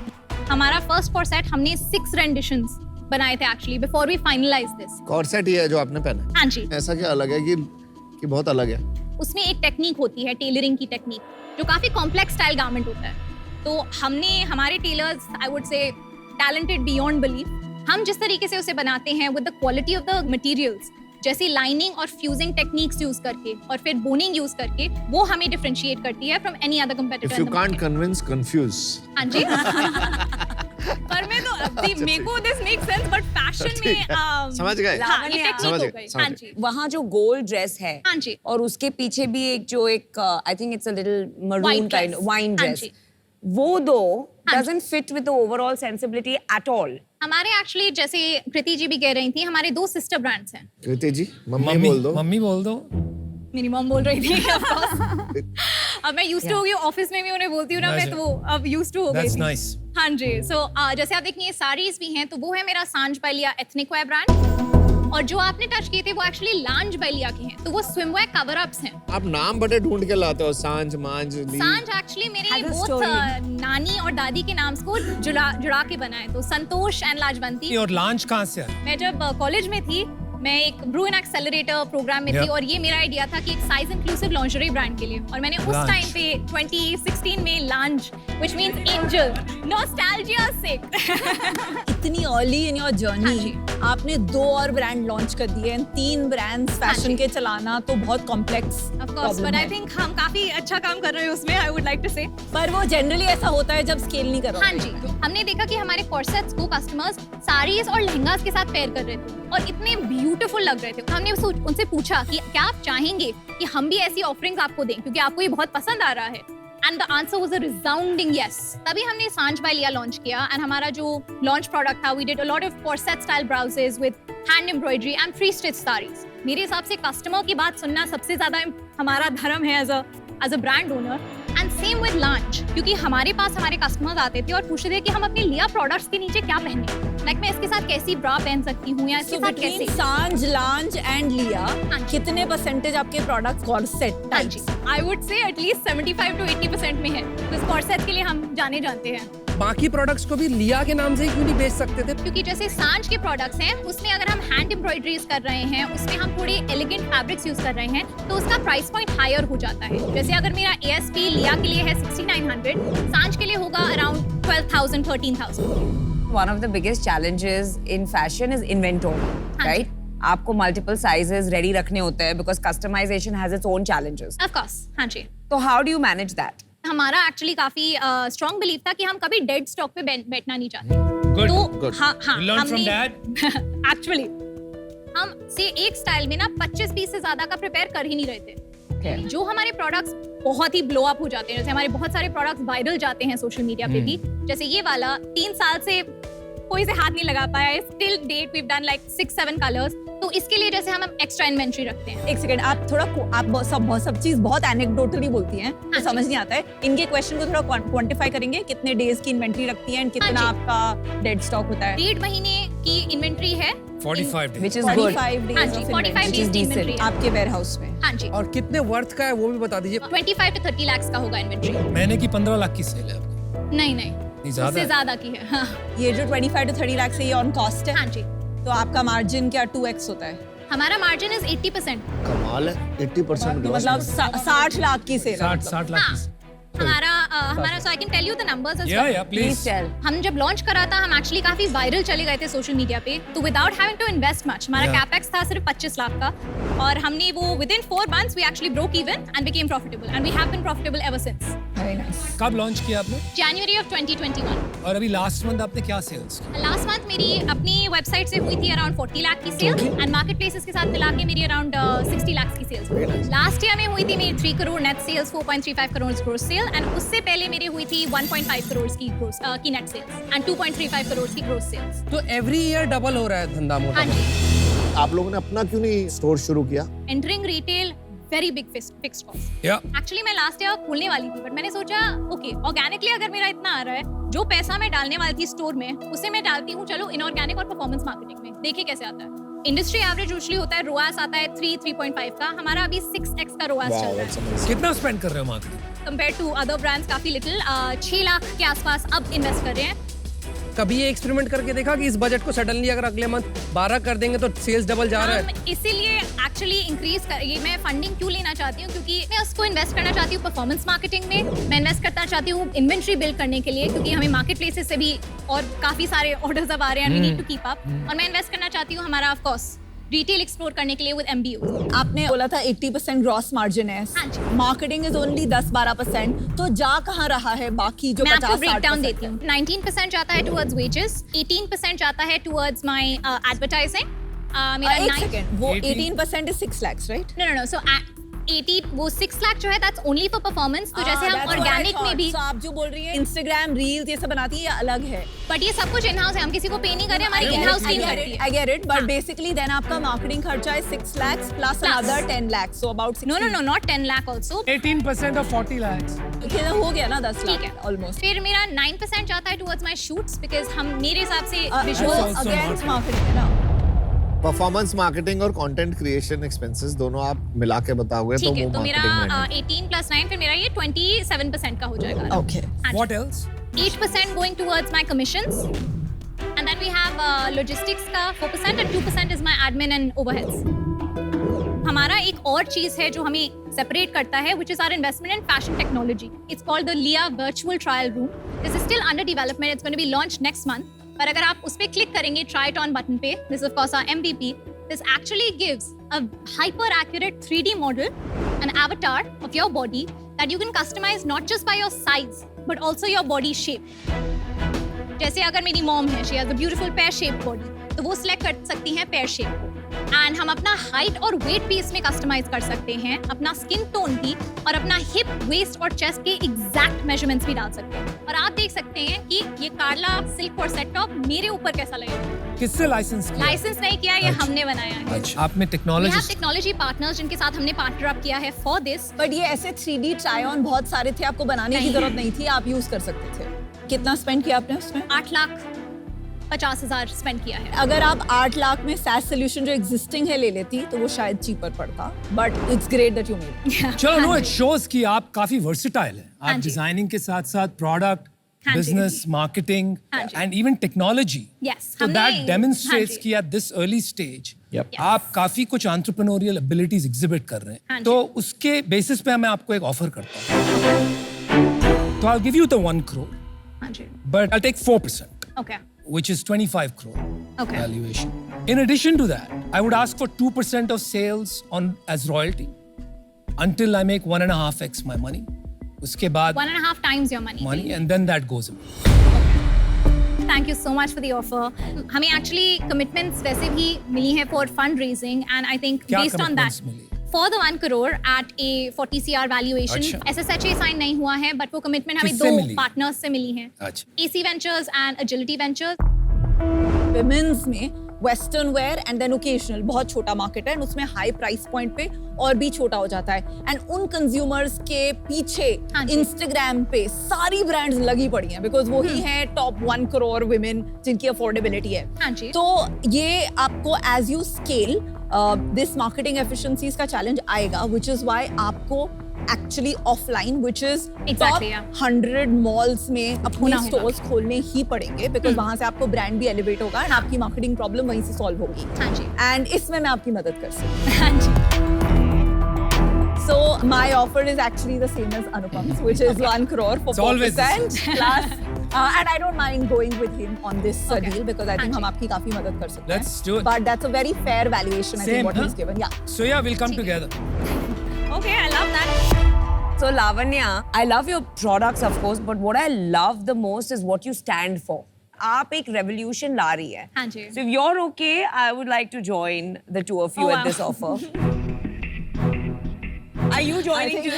हमारा फर्स्ट कॉर्सेट हमने 6 रेंडिशंस बनाए थे actually before we finalize this. Corset ही है जो आपने पहना? हाँ जी। ऐसा क्या अलग है कि बहुत अलग है? उसमें एक टेक्निक होती है, टेलरिंग की टेक्निक, जो काफी कॉम्प्लेक्स स्टाइल गारमेंट होता है। तो हमने, हमारे tailors I would say talented beyond believe, हम जिस तरीके से उसे बनाते हैं with the quality of the materials, जैसे लाइनिंग और फ्यूजिंग टेक्निक्स यूज करके और फिर बोनिंग यूज करके, वो हमें डिफरेंशिएट करती है from any other competitor. If you can't convince, confuse. हाँ जी। पर मैं तो अभी मेरे को this make sense, but fashion में समझ गए? हाँ, ये टेक्निक हो गई। हाँ जी। वहाँ जो गोल्ड ड्रेस है, हाँ जी, और उसके पीछे भी एक I think it's a little maroon kind wine dress, वो दो doesn't fit with the overall sensibility at all. हमारे एक्चुअली, जैसे कृति जी भी कह रही थी, हमारे 2 सिस्टर ब्रांड्स हैं। कृति जी, मम्मी बोल दो। मम्मी बोल दो। मेरी मॉम बोल रही थी of course। अब मैं यूज्ड हो गई, ऑफिस में भी उन्हें बोलती हूँ ना मैं, तो अब यूज्ड हो गई। That's nice. हाँ जी। सो जैसे आप देखिए साड़ीज भी हैं, तो वो है मेरा सांझ बालिया एथनिक वेयर ब्रांड, और जो आपने टच किए थे वो एक्चुअली लांज बालिया के हैं, तो वो स्विमवेयर कवर अप्स हैं। आप नाम बड़े ढूंढ के लाते हो, सांझ, मांझ, ली। सांझ एक्चुअली मेरे बोथ नानी और दादी के नाम को जुड़ा के बना है, तो संतोष एंड लाजवंती। और लांच कहाँ से है? मैं जब कॉलेज में थी, मैं एक ब्रू एंड एक्सेलरेटर प्रोग्राम में थी, और ये मेरा आइडिया था कि एक साइज इंक्लूसिव लॉन्जरी ब्रांड के लिए, और मैंने उस टाइम पे 2016 में launch, which means angel, nostalgia से। इतनी अर्ली इन योर जर्नी आपने 2 और ब्रांड लॉन्च कर दिए, 3 ब्रांड्स फैशन के चलाना तो बहुत complex of course, but I think हम काफी अच्छा काम कर रहे हैं उसमें, आई वुड लाइक टू से। पर वो जनरली ऐसा होता है जब स्केल नहीं करो। हाँ जी, हमने देखा कि हमारे कॉर्सेट्स को कस्टमर्स साड़ीज और लहंगास के साथ पेयर कर रहे थे और इतने ब्यूटीफुल लग रहे थे। हमने उनसे पूछा कि क्या आप चाहेंगे कि हम भी ऐसी ऑफरिंग्स आपको दें, क्योंकि आपको ये बहुत पसंद आ रहा है। And the answer was a resounding yes. तभी हमने सांझ बालिया लॉन्च किया, एंड हमारा जो लॉन्च प्रोडक्ट था, we did a lot of corset style blouses with hand embroidery and free stitch saris. मेरे हिसाब से कस्टमर की बात सुनना सबसे ज्यादा हमारा धर्म है as a brand owner. And same with launch, क्योंकि हमारे पास हमारे कस्टमर्स आते थे और पूछते थे कि हम अपने लिया प्रोडक्ट्स के नीचे क्या पहने, लाइक मैं इसके साथ कैसी ब्रा पहन सकती हूँ, या इसके साथ कैसे। सांझ, लांच एंड लिया, कितने परसेंटेज आपके प्रोडक्ट कॉर्सेट? हाँ जी, I would say at least 75 to 80% में है। तो इस कॉर्सेट के लिए हम जाने जानते हैं। बाकी प्रोडक्ट्स को भी लिया के नाम से ही क्यों नहीं बेच सकते थे? क्योंकि जैसे सांझ के प्रोडक्ट्स हैं, उसमें अगर हम हैंड एम्ब्रॉयडरीज कर रहे हैं, उसमें हम थोड़े एलिगेंट फैब्रिक्स यूज कर रहे हैं, तो उसका प्राइस पॉइंट हायर हो जाता है। जैसे अगर मेरा ASP लिया के लिए है 6900, सांझ के लिए होगा around 12,000 13,000। One of the biggest challenges in fashion is inventory, right? आपको multiple sizes ready रखने होते हैं because customization has its own challenges. Of course, हाँ जी। तो how do you manage that? हमारा एक्चुअली काफी स्ट्रॉन्ग बिलीफ था कि हम कभी डेड स्टॉक पे बैठना नहीं चाहते। Good, तो good. हाँ, You learned from that? Actually हम से एक स्टाइल में ना 25 पीस से ज्यादा का प्रिपेयर कर ही नहीं रहे थे। जो हमारे प्रोडक्ट्स बहुत ही ब्लो अप हो जाते हैं, जैसे हमारे बहुत सारे प्रोडक्ट्स वायरल जाते हैं सोशल मीडिया पे भी, जैसे ये वाला 3 साल से कोई से हाथ नहीं लगा पाया है, still date we have done like 6-7 colours, तो तो इसके लिए जैसे हम एक्स्ट्रा इन्वेंट्री रखते हैं। एक सेकंड, आप थोड़ा आप सब चीज बहुत एनेक्डोटली बोलती हैं, तो समझ नहीं आता है। इनके क्वेश्चन को थोड़ा क्वांटिफाई करेंगे, कितने डेज की इन्वेंट्री रखती हैं, कितना आपका डेड स्टॉक होता है? 1.5 महीने की इन्वेंट्री है, 45 days, which is good. 45 days हाँ जी, 45 days की इन्वेंट्री है आपके वेयरहाउस में। हाँ जी। और कितने वर्थ का है वो भी बता दीजिए। 25 to 30 lakhs का होगा इन्वेंट्री। महीने की 15 लाख की सेल है आपकी? नहीं, उससे ज्यादा की है। हाँ। ये जो 25 to 30 लाख से ये ऑन कॉस्ट है? हाँ जी। तो आपका मार्जिन क्या 2x होता है? हमारा मार्जिन इज 80%। कमाल है, 80% ग्रॉस मतलब 60 लाख की सेल। 60 लाख की। हमारा so I can tell you the numbers as well. Please tell. हम जब लॉन्च करा था, हम एक्चुअली काफी वायरल चले गए थे सोशल मीडिया पे, तो without having to invest much, हमारा कैपेक्स था सिर्फ 25 लाख का, और हमने वो within 4 months we actually broke even and became profitable, and we have been profitable ever since. Very nice. कब लॉन्च किया आपने? January of 2021। और अभी लास्ट मंथ आपने क्या सेल्स की? लास्ट मंथ मेरी अपनी वेबसाइट से हुई थी अराउंड 40 लाख की सेल, एंड मार्केट प्लेसेस के साथ मिला के मेरी अराउंड 60 लाख की सेल्स। लास्ट ईयर में हुई थी मेरी 3 crore net sales, 4.35 crore gross sale, and उससे पहले मेरी हुई थी 1.5 करोड़ की नेट सेल्स एंड 2.35 करोड़ की ग्रोस सेल्स। तो एवरी ईयर डबल हो रहा है धंधा मोटा। हाँ जी। आप लोगों ने अपना क्यों नहीं स्टोर शुरू किया? Entering retail very big fixed cost. या एक्चुअली मैं लास्ट ईयर खोलने वाली थी, बट मैंने सोचा ओके, ऑर्गेनिकली अगर मेरा इतना आ रहा है, जो पैसा मैं डालने वाली थी स्टोर में उसे मैं डालती हूँ चलो इनऑर्गेनिक और परफॉर्मेंस मार्केटिंग में, देखिए कैसे आता है। इंडस्ट्री एवरेज यूजुअली होता है, रोआस आता है 3.5 का, हमारा अभी 6x का रोआस चल रहा है। कितना स्पेंड कर रहे हो marketing? Compare to other brands काफी लिटिल, 6 लाख के आसपास अब इन्वेस्ट कर रहे हैं। कभी ये एक्सपेरिमेंट करके देखा कि इस बजट को सडनली अगर अगले मंथ 12 कर देंगे तो सेल्स डबल जा रहा है? इसीलिए एक्चुअली इंक्रीज कर, ये मैं फंडिंग क्यों लेना चाहती हूँ, क्योंकि मैं उसको इन्वेस्ट करना चाहती हूँ परफॉर्मेंस मार्केटिंग में, मैं इन्वेस्ट करना चाहती हूँ इन्वेंट्री बिल्ड करने के लिए, क्योंकि हमें मार्केट प्लेसेस से भी और काफी सारे ऑर्डर्स अब आ रहे हैं, we need to keep up, और मैं इन्वेस्ट करना चाहती हूँ हमारा ऑफ कोर्स रिटेल एक्सप्लोर करने के लिए विद MBOs। आपने बोला था 80% ग्रॉस मार्जिन है, मार्केटिंग इज ओनली 10-12%, तो जा कहाँ रहा है बाकी जो 50-60%? मैं आपको ब्रेक डाउन देती हूँ। 19% जाता है टुवर्ड्स वेजेस, 18% जाता है टुवर्ड्स माय एडवर्टाइजिंग। मेरा एक सेकंड, वो 18% is 6 lakhs, right? No, so 80 वो 6 लाख जो है दैट्स ओनली फॉर परफॉर्मेंस। तो जैसे हम ऑर्गेनिक में भी, तो आप जो बोल रही हैं इंस्टाग्राम रील्स ये सब बनाती है, ये अलग है, बट ये सब कुछ इन हाउस है, हम किसी को पे नहीं कर रहे, हमारी इन हाउस टीम करती है। I get it, but basically then आपका मार्केटिंग खर्चा है 6 lakhs plus another 10 lakhs, so about 60. No, not 10 lakh also. 18% of 40 lakhs. Okay, हो गया ना 10 ठीक लाख है almost. फिर मेरा 9% जाता है टुवर्ड्स माय शूट्स, बिकॉज़ हम मेरे हिसाब से वो विजुअल्स अगेंस्ट मार्केटिंग है ना। परफॉर्मेंस मार्केटिंग और कंटेंट क्रिएशन एक्सपेंसेस दोनों आप मिला के बताओगे तो ठीक है, वो तो मेरा मार्केटिंग 18 plus 9 फिर मेरा ये 27% का हो जाएगा। Okay. What else? 8% going towards my commissions, and then we have logistics का 4% and 2% is my admin and overheads. हमारा एक और चीज है जो हमें सेपरेट करता है, which is our investment in fashion technology. It's called the Lia Virtual Trial Room. This is still under development. It's going to be launched next month. पर अगर आप उस पे क्लिक करेंगे try it on button पे, this is of course our MVP. This actually gives a hyper accurate 3D model, an avatar of your body that you can customize not just by your size but also your body shape. जैसे अगर मेरी mom है, she has a beautiful pear shaped body, तो वो select कर सकती हैं pear shape को, एंड हम अपना हाइट और वेट भी इसमें कस्टमाइज कर सकते हैं, अपना स्किन टोन भी, और अपना हिप, वेस्ट और चेस्ट के एग्जैक्ट मेजरमेंट्स भी डाल सकते हैं। और आप देख सकते हैं कि ये कार्ला सिल्क और सेट टॉप मेरे ऊपर कैसा लगेगा। किससे लाइसेंस किया? लाइसेंस नहीं किया, ये हमने बनाया है। अच्छा, आप में टेक्नोलॉजी टेक्नोलॉजी पार्टनर्स जिनके साथ हमने पार्टनर अप किया है फॉर दिस। बट ये ऐसे 3D ट्राई ऑन बहुत सारे थे, आपको बनाने की जरूरत नहीं थी, आप यूज कर सकते थे। कितना स्पेंड किया आपने उसमें? 8,50,000 स्पेंड किया है। अगर आप 8 लाख में SaaS सोल्यूशन जो एग्जिस्टिंग है ले लेती तो वो शायद चीपर पड़ता, but it's great that you made. चलो नो, इट शोज कि आप काफी वर्सेटाइल हैं। आप डिजाइनिंग के साथ साथ product, business, marketing and even technology, तो दैट डेमोन्स्ट्रेट्स कि एट दिस अर्ली स्टेज आप काफी कुछ एंटरप्रेन्योरियल एबिलिटीज एग्जिबिट कर रहे हैं। तो उसके बेसिस पे मैं आपको एक ऑफर करता हूँ। तो I will give you the 1 crore, but I'll take 4%. Okay. Which is 25 crore valuation. In addition to that, I would ask for 2% of sales on as royalty until I make 1.5x my money. उसके बाद 1.5 times your money. And then that goes away. Thank you so much for the offer. हमें actually commitments वैसे भी मिली हैं for fundraising, and I think based on that, for the 1 crore at a 40 CR valuation, SSHA sign नहीं हुआ है, but वो commitment हमें 2 partners से मिली है, AC Ventures and Agility Ventures. Women's में western wear and then occasional, बहुत छोटा मार्केट है एंड उसमें हाई प्राइस पॉइंट पे और भी छोटा हो जाता है एंड उन कंज्यूमर्स के पीछे इंस्टाग्राम पे सारी ब्रांड्स लगी पड़ी हैं बिकॉज वही हैं टॉप 1 करोड़ women जिनकी अफोर्डेबिलिटी है। तो ये आपको as you scale this marketing efficiencies का चैलेंज आएगा, which is why आपको actually offline which is top 100 malls में अपने स्टोर्स खोलने ही पड़ेंगे बिकॉज वहां से आपको ब्रांड भी एलिवेट होगा एंड आपकी मार्केटिंग प्रॉब्लम वहीं से सॉल्व होगी। एंड इसमें मैं आपकी मदद कर सकती हूँ। So my offer is actually the same as Anupam's, which is 1 crore for 4% plus. And I don't mind going with him on this deal because I think हम आपकी काफी मदद कर सकते हैं. Let's do it. But that's a very fair valuation. I think what he's given. Yeah. So yeah, we'll come together. Okay, I love that. So Lavanya, I love your products of course, but what I love the most is what you stand for. आप एक revolution ला रही है. हाँ जी. So if you're okay, I would like to join the two of you at this offer. Are you joining too?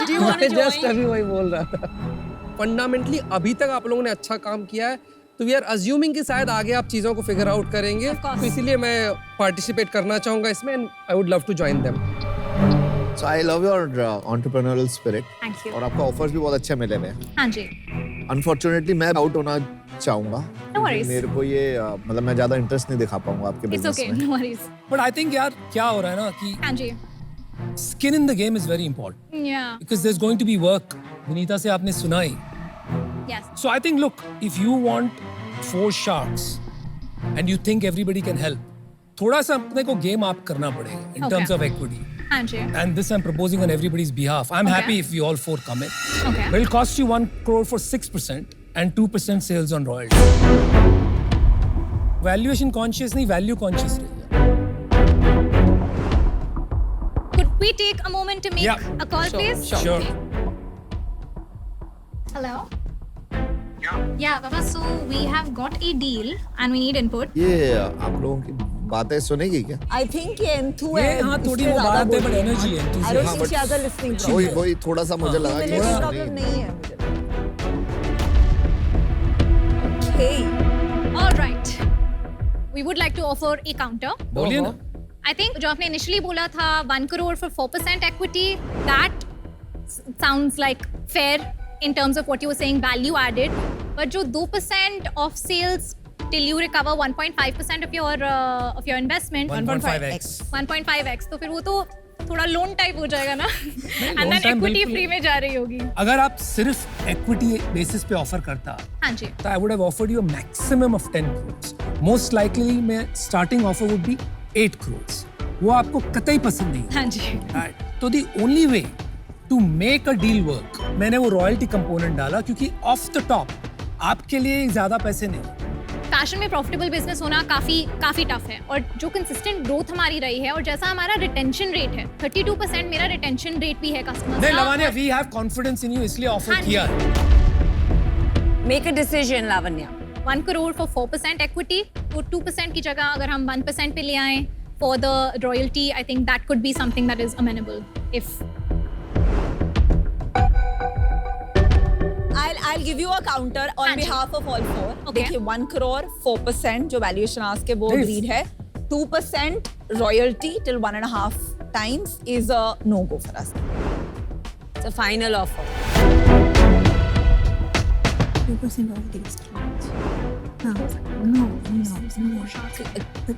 Do you want to join? Just अभी वही बोल रहा था. Fundamentally अभी तक आप लोगों ने अच्छा काम किया है, तो we are assuming कि शायद आगे आप चीजों को figure out करेंगे. तो इसीलिए मैं participate करना चाहूँगा इसमें and I would love to join them. So I love your entrepreneurial spirit. Thank you. और आपका offers भी बहुत अच्छे मिले हुए हैं. हाँ जी. Unfortunately मैं आउट होना चाहूँगा. No worries. मेरे को ये मतलब मैं ज़्यादा इंटरेस्ट नहीं दिखा पाऊँगा आपके It's बिजनेस okay, में. no worries. But I think यार क्या हो रहा है ना कि हाँ जी. skin in the game is very important Yeah. because there's going to be work. Vinita से आपने सुना ही. Yes. So I think look, if you want 4 sharks and you think everybody can help, थोड़ा सा अपने को गेम आप करना पड़ेगा in Okay. terms of equity. हाँ जी. And this I'm proposing on everybody's behalf. I'm Okay. happy if we all 4 come in. Okay. But it'll cost you 1 crore for 6% and 2% sales on royalty. Valuation conscious नहीं, value conscious रहिए. Could we take a moment to make a call, please? Sure. Hello. Yeah, Baba. So we have got a deal, and we need input. ये आप लोगों की बातें सुनेगी क्या? I think ये enthou है. ये हाँ थोड़ी वो बात है but energy है. I don't think she has a listening problem. वही थोड़ा सा मुझे लगा कि Listening problem नहीं है मुझे. Okay. All right. We would like to offer a counter. बोलिए ना. I think जो आपने initially बोला था 1 crore for 4% equity, that sounds like fair in terms of what you were saying, value added. But जो 2% of sales till you recover 1.5% of your investment. 1.5x. 1.5x. तो फिर वो तो थोड़ा लोन टाइप हो जाएगा ना. And loan then time equity बिल्कुल- free में जा रही होगी. अगर आप सिर्फ equity basis पे offer करता, हाँ जी. तो I would have offered you a maximum of 10 crores. Most likely मैं starting offer would be 8 crores. वो आपको कतई पसंद नहीं. हाँ जी. Right. तो the only way to make a deal work, मैंने वो royalty component डाला क्योंकि off the top आपके लिए ज़्यादा पैसे नहीं. फैशन में प्रॉफिटेबल बिजनेस होना काफी टफ है और जो कंसिस्टेंट ग्रोथ हमारी रही है और जैसा हमारा रिटेंशन रेट है 32% मेरा रिटेंशन रेट भी है कस्टमर्स नहीं का। Lavania, we have confidence in you इसलिए offer हाँ जी। किया है. Make a decision, Lavanya. 1 crore for 4% equity, तो 2% की जगह अगर हम 1% पे ले आएं for the royalty, I think that could be something that is amenable. If I'll give you a counter on हाँ जी। behalf of all 4. Okay. देखिए 1 crore 4% जो valuation ask है वो Please. agreed है. 2% royalty till 1.5 times is a no go for us. It's a final offer. 2% royalty is too much. No. But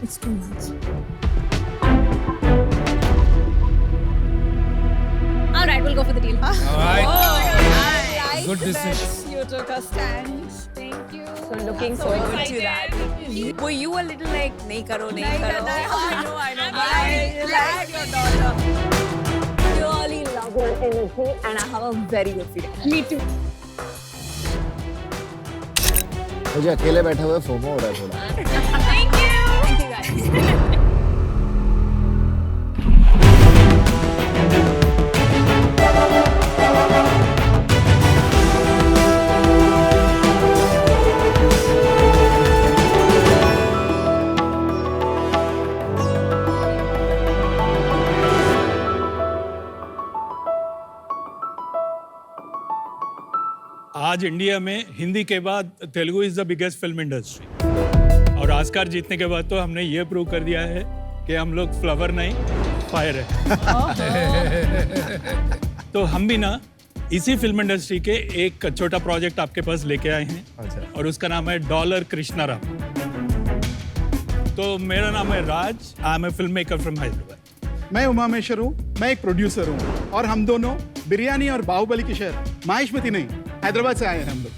it's too much. all right, we'll go for the deal. All right. Like Good decision. that you took a stand. Thank you. So looking forward to that. Were you a little like नहीं करो. I know. I like your daughter. Really love her energy and I have a very good feeling. Me too. मुझे अकेले बैठे हुए FOMO हो रहा है थोड़ा. Thank you guys. आज इंडिया में हिंदी के बाद Telugu is the biggest film industry. और ऑस्कर जीतने के बाद तो हमने ये प्रूव कर दिया है कि हम लोग फ्लावर नहीं फायर है। तो हम भी ना इसी फिल्म इंडस्ट्री के एक छोटा प्रोजेक्ट आपके पास लेके आए हैं। अच्छा। और उसका नाम है डॉलर कृष्णा राम। तो मेरा नाम है Raj, I am a film maker from Hyderabad. मैं उमामेश्वर हूँ, मैं एक प्रोड्यूसर हूँ और हम दोनों बिरयानी और बाहुबली के शहर माहेश्मती नहीं हैदराबाद से आए हैं हम लोग।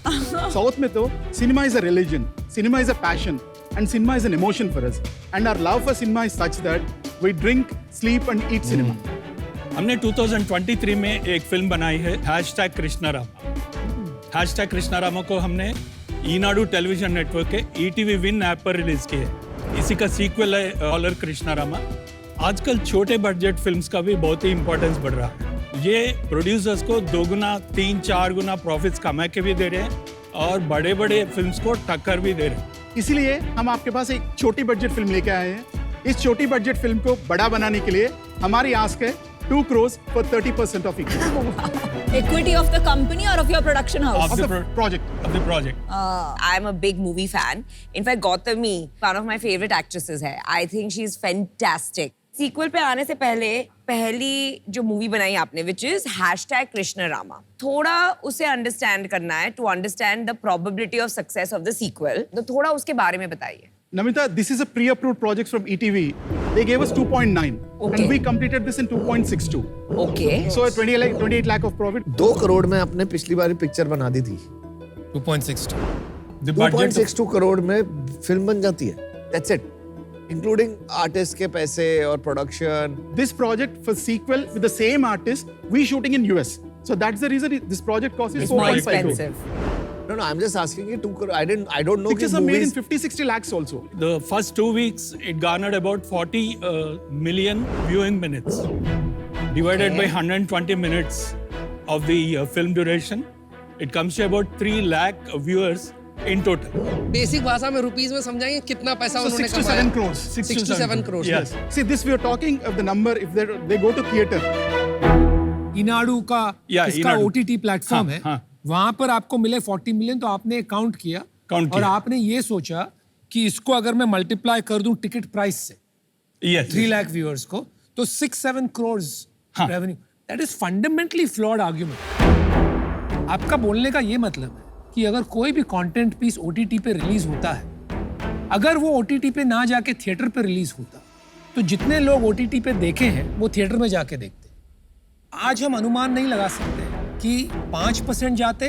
साउथ में तो cinema is a religion, cinema is a passion and cinema is an emotion for us and our love for cinema is such that we drink, sleep and eat cinema. हमने 2023 में एक फिल्म बनाई है #कृष्णारामा। #कृष्णारामा को हमने Eenadu television network के ETV win app पर release की है। इसी का सीक्वल है डॉलर कृष्णारामा। आजकल छोटे बजट फिल्म्स का भी बहुत ही इंपॉर्टेंस बढ़ रहा है। ये प्रोड्यूसर्स को 2 गुना 3-4 गुना प्रॉफिट्स कमा के भी दे रहे हैं और बड़े बड़े फिल्म्स को टक्कर भी दे रहे हैं। इसीलिए हम आपके पास एक छोटी बजट फिल्म लेके आए हैं। इस छोटी बजट फिल्म को बड़ा बनाने के लिए हमारी आस्क है 2 crores for 30% of equity. Equity of the company or of your production house? Of the project. I'm a big movie fan. In fact, Gautami, one of my favorite actresses है. I think she's fantastic. Sequel पे आने से पहले पहली जो movie बनाई आपने which is #कृष्णारामा, थोड़ा उसे अंडरस्टैंड करना है to understand the probability of success of the sequel. तो थोड़ा उसके बारे में बताइए। Namita, this is a pre-approved project from ETV. They gave us 2.9 and we completed this in 2.62. Okay. So 28 lakh of profit. 2 crore में आपने पिछली बार पिक्चर बना दी थी। 2.62. 2.62 करोड़ में फिल्म बन जाती है। That's it. Including artist के पैसे और production. This project for sequel with the same artist, we shooting in US. So that's the reason this project cost is 4.5 crore. No, I'm just asking you 2 crore. I don't know. Pictures are made in 50-60 lakhs also. The first 2 weeks, it garnered about 40 million viewing minutes. Divided by 120 minutes of the film duration, it comes to about 3 lakh viewers in total. Basic भाषा में rupees में समझाएंगे कितना पैसा So उन्होंने 6 to 7 crores. 6 to 7 crores. Yes. See, this we are talking of the number if they go to theater. Eenadu का इसका Eenadu. OTT platform है, हाँ। वहां पर आपको मिले 40 मिलियन, तो आपने काउंट किया और आपने ये सोचा कि इसको अगर मैं मल्टीप्लाई कर दूं टिकट प्राइस से 3 लाख व्यूअर्स को, तो 6-7 crores revenue. That is fundamentally flawed argument. आपका बोलने का ये मतलब है कि अगर कोई भी कंटेंट पीस OTT पे रिलीज होता है, अगर वो OTT पे ना जाके थिएटर पे रिलीज होता, तो जितने लोग OTT पे देखे हैं वो थिएटर में जाके देखते। आज हम अनुमान नहीं लगा सकते कि 5% जाते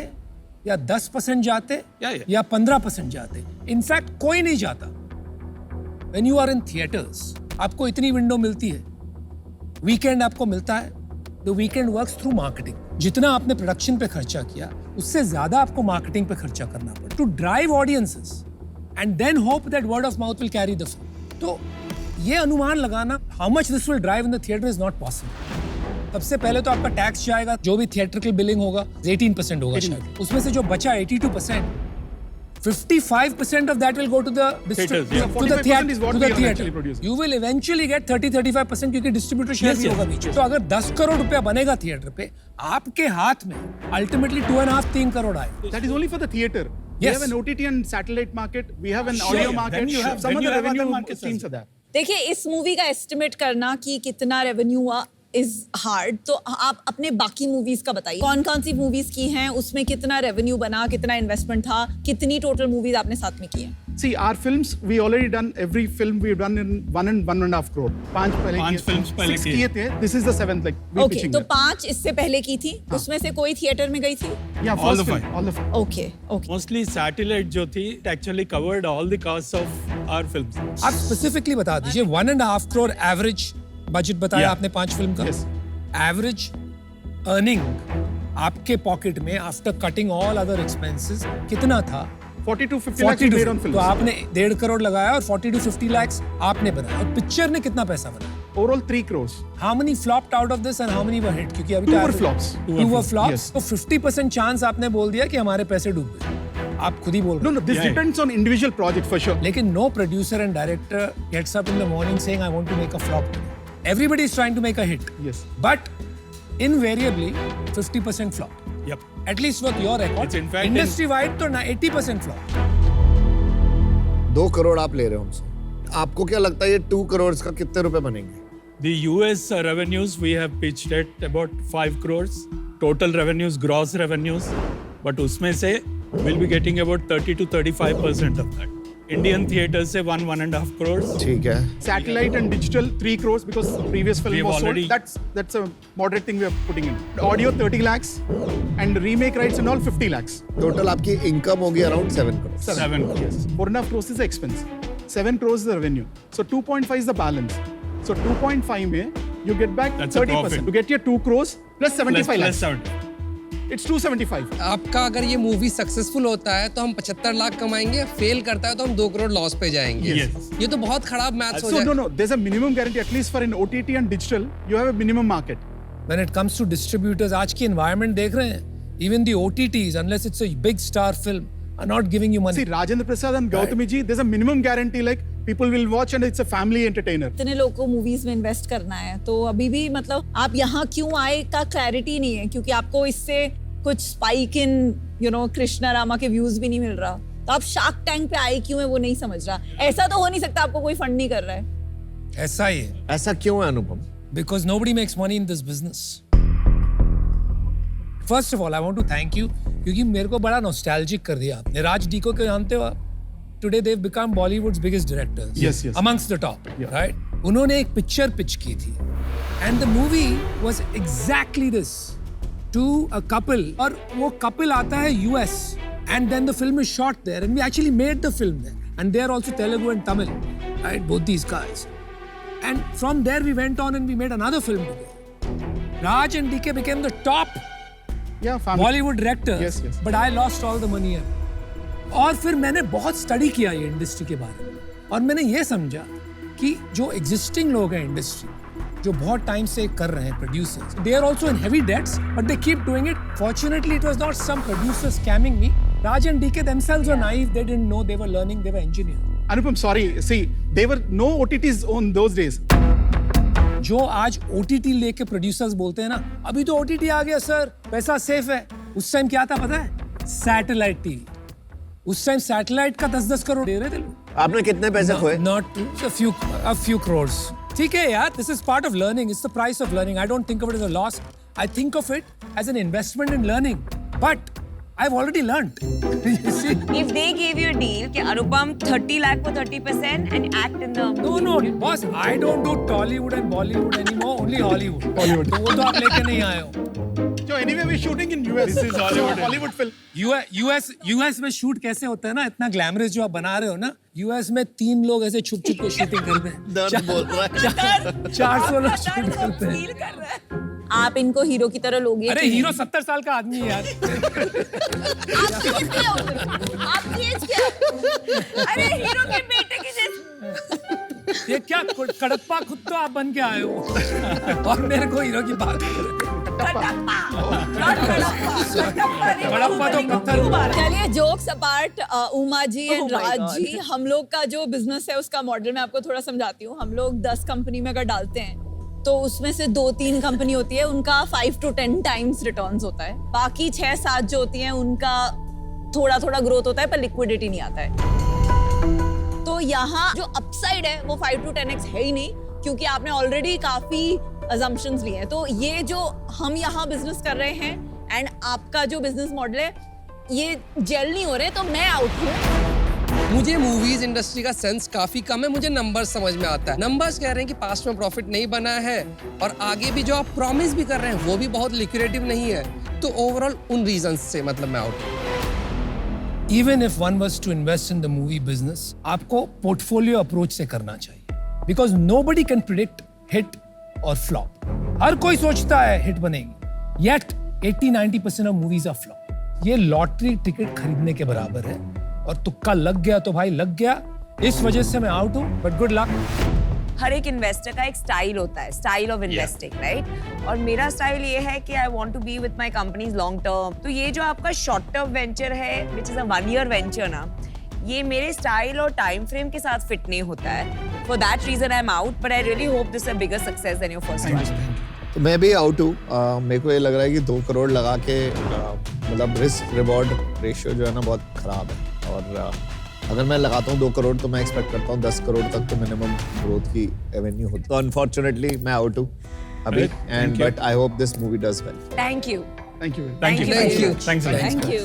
या 10% जाते या 15% जाते। इनफैक्ट कोई नहीं जाता। When you are in theaters, आपको इतनी विंडो मिलती है, वीकेंड आपको मिलता है। The weekend works through marketing. जितना आपने प्रोडक्शन पे खर्चा किया, उससे ज्यादा आपको मार्केटिंग पे खर्चा करना पड़ता है to drive audiences and then hope that word of mouth will carry the film. तो ये अनुमान लगाना how much this will drive in the theatre is not possible. सबसे पहले तो आपका टैक्स जाएगा, जो भी थिएट्रिकल बिलिंग होगा 18% होगा शायद, उसमें से जो बचा 82%, 55% of that will go to the district, to the theater. You will eventually get 30-35% क्योंकि डिस्ट्रीब्यूटर शेयर भी होगा बीच में। तो अगर 10 करोड़ रुपया बनेगा थिएटर पे, आपके हाथ में अल्टीमेटली 2.5-3 करोड़ आए। That is only for the theater. We have an OTT and satellite market. We have an audio market. Some other revenue streams are there. देखिए, इस मूवी का एस्टिमेट करना कि कितना रेवेन्यू इज हार्ड, तो आप अपने बाकी मूवीज का बताइए। कौन कौन सी मूवीज की हैं, उसमें कितना रेवेन्यू बना, कितना इन्वेस्टमेंट था, कितनी टोटल मूवीज आपने साथ में की हैं? See, our films, we already done every film we've done in 1.5 crore. 5 films पहले किए थे. This is the 7th, like we pitching. तो 5 इससे पहले की थी, उसमें से कोई थिएटर में गई थी? Yeah, all of them. Okay. Mostly satellite जो थी, it actually covered all the costs of our films. आप स्पेसिफिकली बता दीजिए, 1.5 crore एवरेज बजट बताया आपने 5 फिल्म का। एवरेज अर्निंग आपके पॉकेट में after cutting all other expenses कितना था? 40 to 50 lakhs made on films. तो आपने 1.5 करोड़ लगाया और 40 to 50 lakhs आपने बनाया, और पिक्चर ने कितना पैसा बनाया? Overall 3 crores. How many flopped out of this and how many were hit? क्योंकि अभी 2 were flops. 2 were flops. तो 50% चांस आपने बोल दिया कि हमारे पैसे डूब गए। आप खुद ही बोल रहे हो। No, this depends on individual project for sure. लेकिन no producer and director gets up in the morning saying I want to make a flop today. Everybody is trying to make a hit. Yes. But invariably 50% flop. Yep. At least with your record. It's in fact industry wide तो 80% flop. 2 crore आप ले रहे हो हमसे, आपको क्या लगता है ये 2 करोड़ का कितने रुपए बनेंगे? The US revenues we have pitched at about 5 crores. Total revenues, gross revenues. But उसमें से we'll be getting about 30 to 35% of that. Indian theaters से 1.5 crores. ठीक है. Satellite and digital 3 crores because previous film We've was sold. already- That's a moderate thing we are putting in. Audio 30 lakhs and remake rights and all 50 lakhs. Total आपकी income होगी around 7 crores. 7 crores. Yes. 4.5 crores is the expense. 7 crores is the revenue. So 2.5 is the balance. So 2.5 में you get back That's a 30%. profit. You get your 2 crores plus 75 Plus lakhs. 70. It's 275. आपका अगर ये movie successful होता है तो हम 75 लाख कमाएंगे, fail करता है तो हम 2 करोड़ लॉस पे जाएंगे। Yes. ये तो बहुत खराब मैथ्स हो So जाए। no, there's a minimum guarantee at least for an OTT and digital. You have a minimum market. When it comes to distributors, आज की environment देख रहे हैं, even the OTTs, unless it's a big star film, are not giving you money. See, Rajendra Prasad and Gautami ji, there's a minimum guarantee like people will watch and it's a family entertainer. इतने लोगों को movies में invest करना है तो अभी भी मतलब आप यहाँ क्यों आए का क्लैरिटी नहीं है, क्योंकि आपको इससे कुछ स्पाइक इन कृष्णा रामा के व्यूज भी नहीं मिल रहा, तो आप शार्क टैंक पे आए क्यों है वो नहीं समझ रहा। ऐसा तो हो नहीं सकता आपको कोई फंड नहीं कर रहा है। ऐसा ही है। ऐसा क्यों है अनुपम? Because nobody makes money in this business. First of all, I want to thank you क्योंकि मेरे को बड़ा nostalgic कर दिया आपने। राज डीको को जानते हो आप? Today they've become Bollywood's biggest directors. Yes, yes. Amongst the top, right? उन्होंने एक पिक्चर पिच की थी, and the movie was exactly this to a couple. और वो couple आता है US, and then the film is shot there, and we actually made the film there, and they are also Telugu and Tamil, right? Both these guys. And from there we went on and we made another film together. Raj and DK became the top Bollywood directors, Yes, yes. but I lost all the money. और फिर मैंने बहुत study किया ये industry के बारे में, और मैंने ये समझा कि जो एग्जिस्टिंग लोग हैं इंडस्ट्री, जो बहुत टाइम से कर रहे हैं producers, they are also in heavy debts but they keep doing it. Fortunately it was not some producer scamming me. Raj and DK themselves were naive, they didn't know, they were learning, they were engineers. Anupam, sorry, see, there were no OTTs on those days. जो आज OTT लेके producers बोलते हैं ना, अभी तो OTT आ गया sir, पैसा सेफ है। उस टाइम क्या था पता है? Satellite TV. उस टाइम सैटेलाइट का 10-10 करोड़ दे रहे थे लोग। आपने कितने पैसे खोए? Not a few crores. ठीक है यार, this is part of learning. It's the price of learning. I don't think of it as a loss. I think of it as an investment in learning. But I've already learned. You see? If they gave you a deal कि अनुपम 30 lakh for 30% and act in the No, boss. I don't do Tollywood and Bollywood anymore. Only Hollywood. तो वो तो आप लेके नहीं आए हो। So anyway, we're shooting in US. This is Hollywood. Hollywood film. US में शूट कैसे होता है ना, इतना ग्लैमरस जो आप बना रहे हो ना, US में 3 लोग ऐसे छुप के शूटिंग करते हैं। दर्द बोल रहा है। 400 लोग शूट करते हैं। आप इनको हीरो की तरह लोगे? अरे हीरो 70 साल का आदमी है यार। आपकी एज क्या है? अरे हीरो के बेटे की जैसे। ये क्या कड़प्पा खुद तो आप बन के आए हो और मेरे को हीरो की बात कर रहे हो। कड़प्पा तो पत्थर। चलिए jokes apart, Uma ji and Raj ji, हम लोग का जो बिजनेस है उसका मॉडल मैं आपको थोड़ा समझाती हूँ। हम लोग 10 कंपनी में अगर डालते हैं तो उसमें से 2-3 कंपनी होती है उनका 5 to 10 टाइम्स रिटर्न्स होता है, बाकी 6-7 जो होती हैं उनका थोड़ा ग्रोथ होता है पर लिक्विडिटी नहीं आता है। तो यहाँ जो अपसाइड है वो 5 to 10x है ही नहीं, क्योंकि आपने ऑलरेडी काफी assumptions लिए हैं। तो ये जो हम यहाँ बिजनेस कर रहे हैं एंड आपका जो बिजनेस मॉडल है ये जेल नहीं हो रहे, तो मैं आउट हूँ। मुझे मूवीज इंडस्ट्री का सेंस काफी कम है, मुझे नंबर्स समझ में आता है। नंबर्स कह रहे हैं कि पास्ट में प्रॉफिट नहीं बना है और आगे भी जो आप प्रॉमिस भी कर रहे हैं वो भी बहुत लिक्विडेटिव नहीं है, तो ओवरऑल उन रीजंस से मतलब मैं आउट हूँ। Even if one was to invest in the movie business, आपको पोर्टफोलियो अप्रोच से करना चाहिए, because nobody can predict hit or flop. हर कोई सोचता है हिट बनेगी, yet 80-90% of movies are flop. ये लॉटरी टिकट खरीदने के बराबर है और तुक्का लग गया तो भाई लग गया। इस वजह से मैं आउट हूँ, बट गुड लक। हर एक इन्वेस्टर का एक स्टाइल होता है, स्टाइल ऑफ इन्वेस्टिंग, राइट? और मेरा स्टाइल ये है कि I want to be with my companies long term. तो ये जो आपका शॉर्ट टर्म वेंचर है which is a 1 year venture ना, ये मेरे स्टाइल और टाइम फ्रेम के साथ फिट नहीं होता है। For that reason I am out, but I really hope this is a bigger success than your first one. तो मैं भी आउट हूँ। मेरे को ये लग रहा है कि 2 करोड़ लगा के मतलब रिस्क रिवॉर्ड रेशियो जो है ना बहुत खराब है, और अगर मैं लगाता हूँ 2 करोड़ तो मैं एक्सपेक्ट करता हूँ 10 करोड़ तक तो मिनिमम ग्रोथ की एवेन्यू होती है। तो अनफॉर्चुनेटली मैं आउट हूँ अभी, and but I hope this movie does well. Thank you. Thank you. Thank you. Thank you. Thanks a lot. Thank you.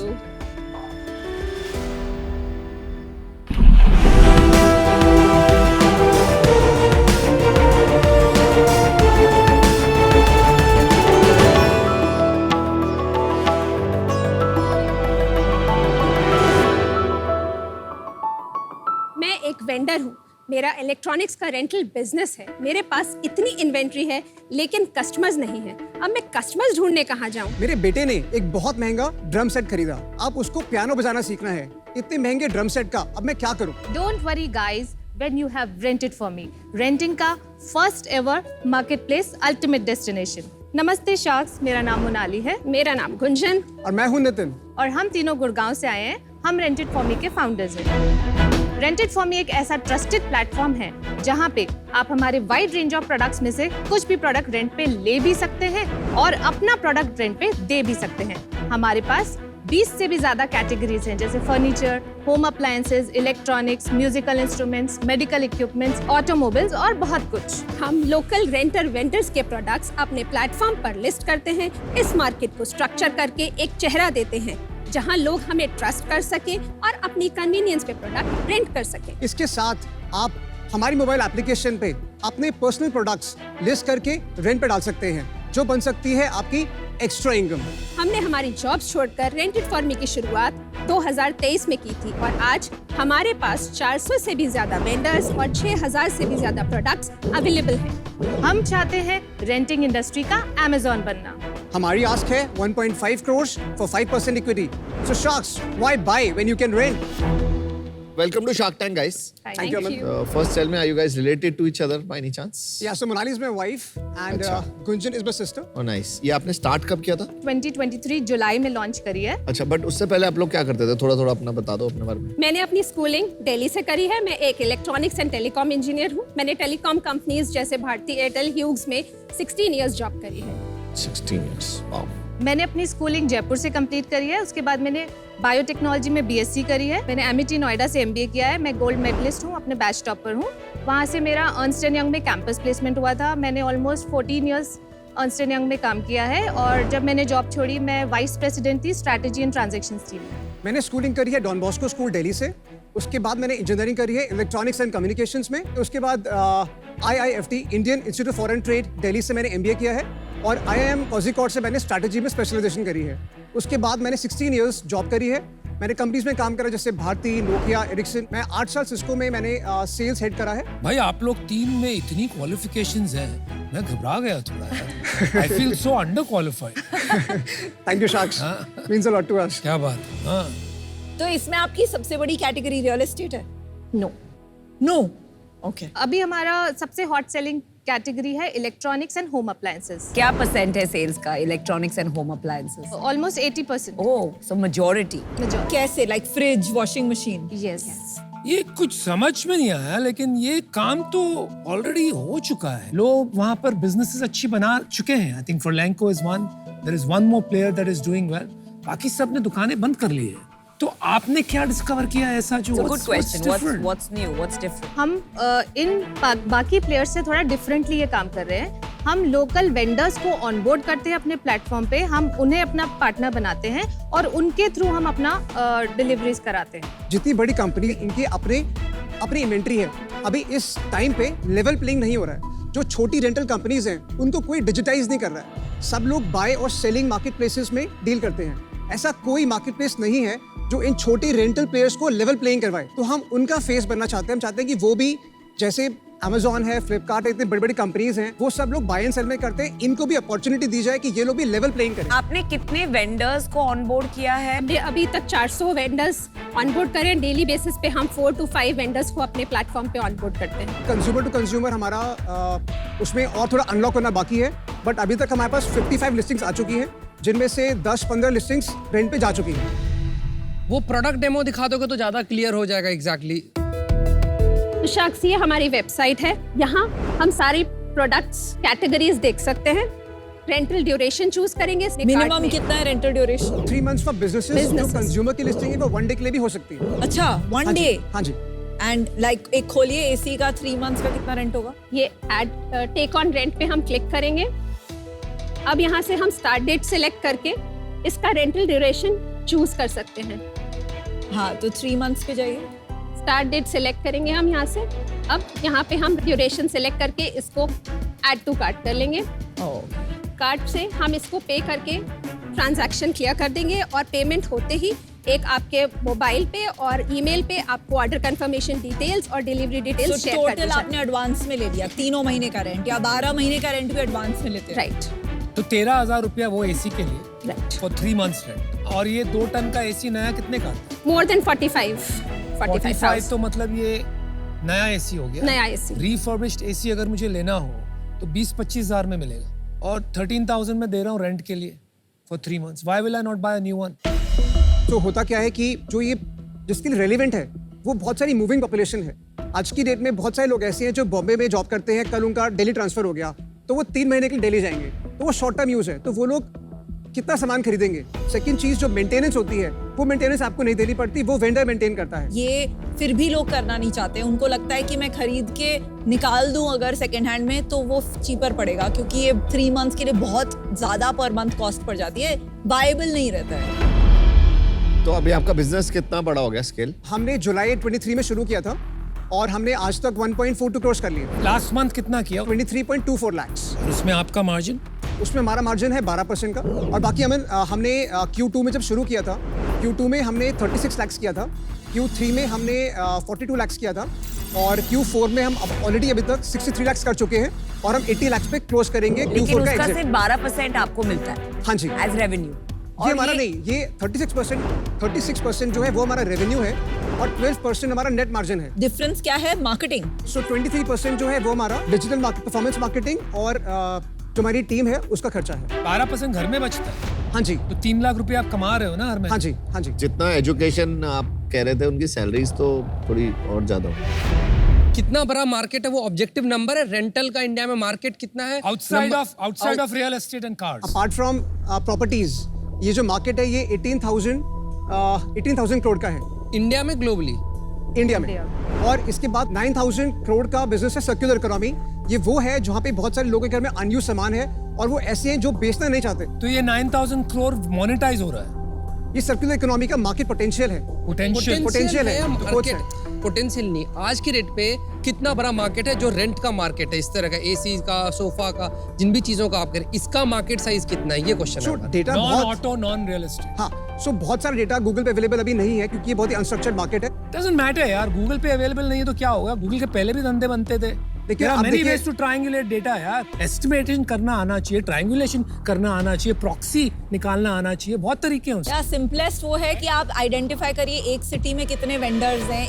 मैं एक वेंडर हूँ, मेरा इलेक्ट्रॉनिक्स का रेंटल बिजनेस है। मेरे पास इतनी इन्वेंट्री है लेकिन कस्टमर्स नहीं है। अब मैं कस्टमर्स ढूंढने कहाँ जाऊँ? मेरे बेटे ने एक बहुत महंगा ड्रम सेट खरीदा। अब उसको पियानो बजाना सीखना है। इतने महंगे ड्रम सेट का अब मैं क्या करूँ? Don't worry guys, when you have rented for me. Renting का first ever marketplace ultimate destination. नमस्ते शार्क्स, मेरा नाम मोनाली है। मेरा नाम गुंजन और मैं हूँ नितिन। और हम तीनों गुड़गांव से आए हैं। हम रेंटेड फॉर मी के फाउंडर्स हैं। रेंटेड फॉर मी एक ऐसा ट्रस्टेड प्लेटफॉर्म है जहां पे आप हमारे वाइड रेंज ऑफ प्रोडक्ट्स में से कुछ भी प्रोडक्ट रेंट पे ले भी सकते हैं और अपना प्रोडक्ट रेंट पे दे भी सकते हैं। हमारे पास 20 से भी ज्यादा कैटेगरीज हैं, जैसे furniture, home appliances, electronics, musical instruments, medical equipments, automobiles और बहुत कुछ। हम लोकल रेंटर वेंडर्स के प्रोडक्ट्स अपने प्लेटफॉर्म पर लिस्ट करते हैं। इस मार्केट को स्ट्रक्चर करके एक चेहरा देते हैं जहां लोग हमें ट्रस्ट कर सके और अपनी कन्वीनियंस पे प्रोडक्ट रेंट कर सके। इसके साथ आप हमारी मोबाइल एप्लीकेशन पे अपने पर्सनल प्रोडक्ट्स लिस्ट करके रेंट पे डाल सकते हैं, जो बन सकती है आपकी एक्स्ट्रा इनकम। हमने हमारी जॉब्स छोड़कर रेंटेड फॉर मी की शुरुआत 2023 में की थी और आज हमारे पास 400 से भी ज्यादा वेंडर्स और 6000 से भी ज्यादा प्रोडक्ट्स अवेलेबल हैं। हम चाहते हैं रेंटिंग इंडस्ट्री का अमेज़न बनना। हमारी आस्क है 1.5 crore for 5% equity. So sharks, why by when you can rent? Welcome to Shark Tank, guys. Thank you, Aman. First, tell me, are you guys related to each other by any chance? Yeah, so Monali is my wife and Gunjan is my sister. Oh, nice. ये आपने start कब किया था? 2023 जुलाई में launch करी है। अच्छा, but उससे पहले आप लोग क्या करते थे? थोड़ा अपना बता दो अपने बारे में। मैंने अपनी स्कूलिंग दिल्ली से करी है। मैं एक इलेक्ट्रॉनिक्स एंड टेलीकॉम इंजीनियर हूँ। मैंने टेलीकॉम कंपनीज जैसे भारती एयरटेल, ह्यूग्स में 16 इयर्स जॉब करी है। 16 years. Wow. मैंने अपनी स्कूलिंग जयपुर से कंप्लीट करी है। उसके बाद मैंने बायोटेक्नोलॉजी में बीएससी करी है। मैंने एमईटी नोएडा से एमबीए किया है। मैं गोल्ड मेडलिस्ट हूँ, अपने बैच टॉपर हूँ। वहाँ से मेरा अर्नस्ट एंड यंग में कैंपस प्लेसमेंट हुआ था। मैंने almost 14 years Ernst and young में काम किया है और जब मैंने जॉब छोड़ी मैं वाइस प्रेसिडेंट थी स्ट्रैटेजी एंड ट्रांजैक्शंस टीम में। मैंने स्कूलिंग करी है डॉन बॉस्को स्कूल दिल्ली से। उसके बाद मैंने इंजीनियरिंग करी है इलेक्ट्रॉनिक्स एंड कम्युनिकेशंस में। उसके बाद IIFT Indian institute of foreign trade Delhi से मैंने एमबीए किया है और IIM कोझिकोड से मैंने स्ट्रैटेजी में स्पेशलाइजेशन करी है। उसके बाद मैंने 16 इयर्स जॉब करी है। मैंने कंपनीज में काम करा जैसे भारती, नोकिया, एरिक्सन। मैं 8 साल सिस्को में मैंने सेल्स हेड करा है। भाई आप लोग तीन में इतनी क्वालिफिकेशंस हैं, मैं घबरा गया थोड़ा। I feel so underqualified. Thank you, Sharks. Means a lot to us. क्या बात? हाँ। तो इसमें आपकी सबसे बड़ी कैटेगरी रियल एस्टेट है? नो। ओके। अभी हमारा सबसे हॉट सेलिंग कैटेगरी है इलेक्ट्रॉनिक्स एंड होम अप्लायंसेस। क्या परसेंट है सेल्स का electronics and home appliances? Almost 80%। Oh, so majority. कैसे? Like fridge, washing machine? Yes. ये कुछ समझ में नहीं आया, लेकिन ये काम तो ऑलरेडी हो चुका है। लोग वहाँ पर बिजनेसेस अच्छी बना चुके हैं। I think Furlenco is one. There is one more player that is doing well. बाकी सब ने दुकानें बंद कर ली है। तो आपने क्या डिस्कवर किया ऐसा जो good question, what's new, what's different? हम इन बाकी प्लेयर्स से थोड़ा डिफरेंटली ये काम कर रहे हैं। हम लोकल वेंडर्स को ऑनबोर्ड करते हैं अपने प्लेटफॉर्म पे। हम उन्हें अपना पार्टनर बनाते हैं और उनके थ्रू हम अपना डिलीवरीज कराते हैं। जितनी बड़ी कंपनी इनकी अपनी इन्वेंट्री है, अभी इस टाइम पे लेवल प्लेइंग नहीं हो रहा है। जो छोटी रेंटल कंपनीज हैं उनको कोई डिजिटाइज नहीं कर रहा है। सब लोग बाय और सेलिंग मार्केट प्लेसेस में डील करते हैं। ऐसा कोई मार्केट प्लेस नहीं है जो इन छोटे रेंटल प्लेयर्स को लेवल प्लेइंग करवाए। तो हम उनका फेस बनना चाहते हैं। हम चाहते हैं कि वो भी, जैसे Amazon है, फ्लिपकार्ट है, इतनी बड़ी बड़ी कंपनीज हैं, वो सब लोग बाय एंड सेल में करते हैं। इनको भी अपॉर्चुनिटी दी जाए कि ये लोग भी लेवल प्लेइंग करें। आपने कितने वेंडर्स को ऑनबोर्ड किया है? अभी तक 400 वेंडर्स ऑनबोर्ड करें। डेली बेसिस पे हम 4 to 5 वेंडर्स को अपने प्लेटफॉर्म पे ऑनबोर्ड करते हैं। कंज्यूमर टू कंज्यूमर हमारा उसमें और थोड़ा अनलॉक करना बाकी है, बट अभी तक हमारे पास 55 लिस्टिंग्स आ चुकी हैं, जिनमें से 10-15 लिस्टिंग्स रेंट पे जा चुकी हैं। वो प्रोडक्ट डेमो दिखा दोगे तो ज्यादा क्लियर हो जाएगा एग्जैक्टली। शार्क्स, ये हमारी वेबसाइट है। यहाँ हम सारी प्रोडक्ट्स कैटेगरीज देख सकते हैं। रेंटल ड्यूरेशन चूज करेंगे। मिनिमम कितना है rental duration? 3 months for businesses. जो कंज्यूमर की लिस्टिंग है वो 1 day के लिए भी हो सकती है। अच्छा, 1 day? हाँ जी। एंड लाइक एक खोलिए एसी का 3 months का कितना रेंट होगा? ये एड टेक ऑन रेंट पे हम क्लिक करेंगे। अब यहाँ से हम स्टार्ट डेट सिलेक्ट करके इसका रेंटल ड्यूरेशन चूज कर सकते हैं। हाँ, तो 3 months पे जाइए। स्टार्ट डेट सिलेक्ट करेंगे हम यहाँ से। अब यहाँ पे हम ड्यूरेशन सिलेक्ट करके इसको ऐड टू कार्ट कर लेंगे। कार्ट से हम इसको पे करके ट्रांजैक्शन क्लियर कर देंगे और पेमेंट होते ही एक आपके मोबाइल पे और ईमेल पे आपको ऑर्डर कंफर्मेशन डिटेल्स और डिलीवरी डिटेल्स शेयर कर दी टोटल आपने एडवांस में ले लिया 3 महीने का रेंट या 12 महीने का रेंट भी एडवांस में लेते हैं। राइट। तो 13,000 रुपया वो एसी के लिए फॉर 3 months रेंट। और ये 2 टन का एसी नया कितने का? मोर देन 45 तो मतलब ये नया एसी हो गया। नया एसी। रिफर्बिश्ड एसी अगर मुझे लेना हो तो 20-25 हजार में मिलेगा और 13,000 में दे रहा हूँ रेंट के लिए for 3 months। Why will I not buy a new one? तो होता क्या है कि जो ये जिसके लिए रेलिवेंट है वो बहुत सारी मूविंग पॉपुलेशन है। आज की डेट में बहुत सारे लोग ऐसे हैं जो बॉम्बे में जॉब करते हैं, कल उनका दिल्ली ट्रांसफर हो गया तो वो 3 महीने के लिए दिल्ली जाएंगे, तो वो शॉर्ट टर्म यूज है, तो वो लोग कितना सामान खरीदेंगे। सेकंड चीज जो मेंटेनेंस होती है वो मेंटेनेंस आपको नहीं देनी पड़ती, वो वेंडर मेंटेन करता है। ये फिर भी लोग करना नहीं चाहते, उनको लगता है कि मैं खरीद के निकाल दूं अगर सेकंड हैंड में तो वो चीपर पड़ेगा, क्योंकि ये 3 months के लिए बहुत ज्यादा पर मंथ कॉस्ट पड़ जाती है, वायबल नहीं रहता है। तो अभी आपका बिजनेस कितना बड़ा हो गया स्केल? हमने जुलाई 23 में शुरू किया था और हमने आज तक 1.42 करोड़ कर लिए। लास्ट मंथ कितना किया? 23.24 lakhs। उसमें आपका मार्जिन? उसमें हमारा मार्जिन है 12% का। और बाकी हमने Q2 में जब शुरू किया था, Q2 में हमने 36 lakhs किया था, Q3 में हमने 42 lakhs किया था और Q4 में हम ऑलरेडी अभी तक 63 lakhs कर चुके हैं और हम 80 lakhs पे क्लोज करेंगे Q4 का लेकिन उसका एग्जिट। सिर्फ 12% आपको मिलता है। हाँ जी, एज रेवेन्यू। ये हमारा नहीं, ये 36% जो है वो हमारा रेवेन्यू है और 12% हमारा नेट मार्जिन है। डिफरेंस क्या है? मार्केटिंग। सो 23% जो है वो हमारा डिजिटल परफॉर्मेंस मार्केटिंग और जो हमारी टीम है उसका खर्चा है। 12% घर में बचता है। हाँ जी। तो 3 लाख रुपए आप कमा रहे हो ना हर महीने? हाँ जी, हाँ जी। जितना एजुकेशन आप कह रहे थे उनकी सैलरीज तो थोड़ी और ज्यादा हो। कितना बड़ा मार्केट है वो ऑब्जेक्टिव नंबर है। रेंटल का इंडिया में मार्केट कितना है? Outside of real estate and cars. Apart from properties, ये जो मार्केट है ये 18,000 करोड़ का है इंडिया में, ग्लोबली इंडिया में। और इसके बाद 9,000 करोड़ का बिजनेस है सर्कुलर इकोनॉमी। ये वो है जहाँ पे बहुत सारे लोगों के घर में अनयूज सामान है और वो ऐसे हैं जो बेचना नहीं चाहते। तो ये 9,000 करोड़ मोनेटाइज हो रहा है। ये सर्कुलर इकोनॉमी का मार्केट पोटेंशियल है। पोटेंशियल है, पोटेंशियल नहीं। आज की रेट पे कितना बड़ा मार्केट है जो रेंट का मार्केट है, इस तरह का एसी का, सोफा का, जिन भी चीजों का आप करें, इसका मार्केट साइज कितना है, ये क्वेश्चन है। Data non auto, non real estate. हाँ, सो बहुत सारा डेटा गूगल पे अवेलेबल अभी नहीं है क्योंकि ये बहुत ही अनस्ट्रक्चर्ड मार्केट है। डजंट मैटर यार, गूगल पे अवेलेबल नहीं है तो क्या होगा? गूगल के पहले भी धंधे बनते थे। देखिए, There are आप many देखिए- ways to triangulate data यार। एस्टिमेशन करना आना चाहिए, ट्रायंगुलेशन करना आना चाहिए, प्रॉक्सी निकालना आना चाहिए, बहुत तरीके हैं उसके। या सिंपलेस्ट वो है कि आप आइडेंटिफाई करिए एक सिटी में कितने वेंडर्स हैं,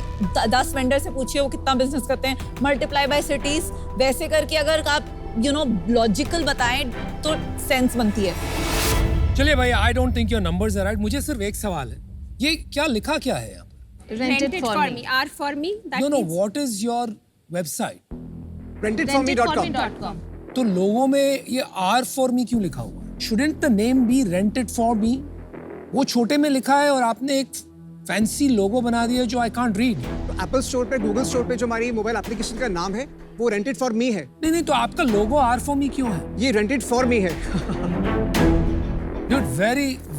10 वेंडर से पूछिए वो कितना बिजनेस करते हैं, मल्टीप्लाई बाय सिटीज, वैसे करके अगर आप लॉजिकल बताएं तो सेंस बनती है। चलिए भाई, I don't think your numbers are right. मुझे सिर्फ एक सवाल है, ये क्या लिखा क्या है यहाँ पर? Rented for me, R for me, that No, means what is your website? rentedforme.com। तो लोगों में ये R for me क्यों लिखा हुआ है? Shouldn't the name be rented for me? वो छोटे में लिखा है और आपने एक फैंसी लोगो बना दिया जो I can't read. Apple store पे, गूगल स्टोर पे जो हमारी मोबाइल एप्लीकेशन का नाम है वो रेंटेड फॉर मी है। नहीं, तो आपका लोगो R for me क्यों है? ये रेंटेड फॉर मी है। Dude,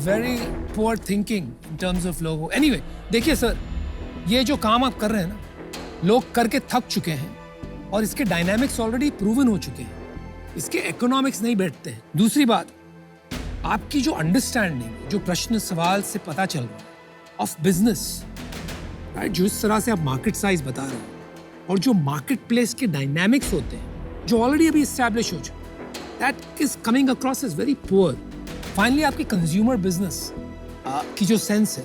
very poor thinking in terms of logo. Anyway, देखिए सर, ये जो काम आप कर रहे हैं ना, लोग करके थक चुके हैं और इसके डायनामिक्स ऑलरेडी प्रूवन हो चुके हैं, इसके इकोनॉमिक्स नहीं बैठते हैं। दूसरी बात, आपकी जो अंडरस्टैंडिंग, जो प्रश्न सवाल से पता चल रहा है ऑफ बिजनेस, राइट, जो इस तरह से आप मार्केट साइज बता रहे हैं और जो मार्केट प्लेस के डायनामिक्स होते हैं जो ऑलरेडी अभी एस्टैब्लिश हो चुके, that is coming across is very poor. Finally आपकी कंज्यूमर बिजनेस की जो सेंस है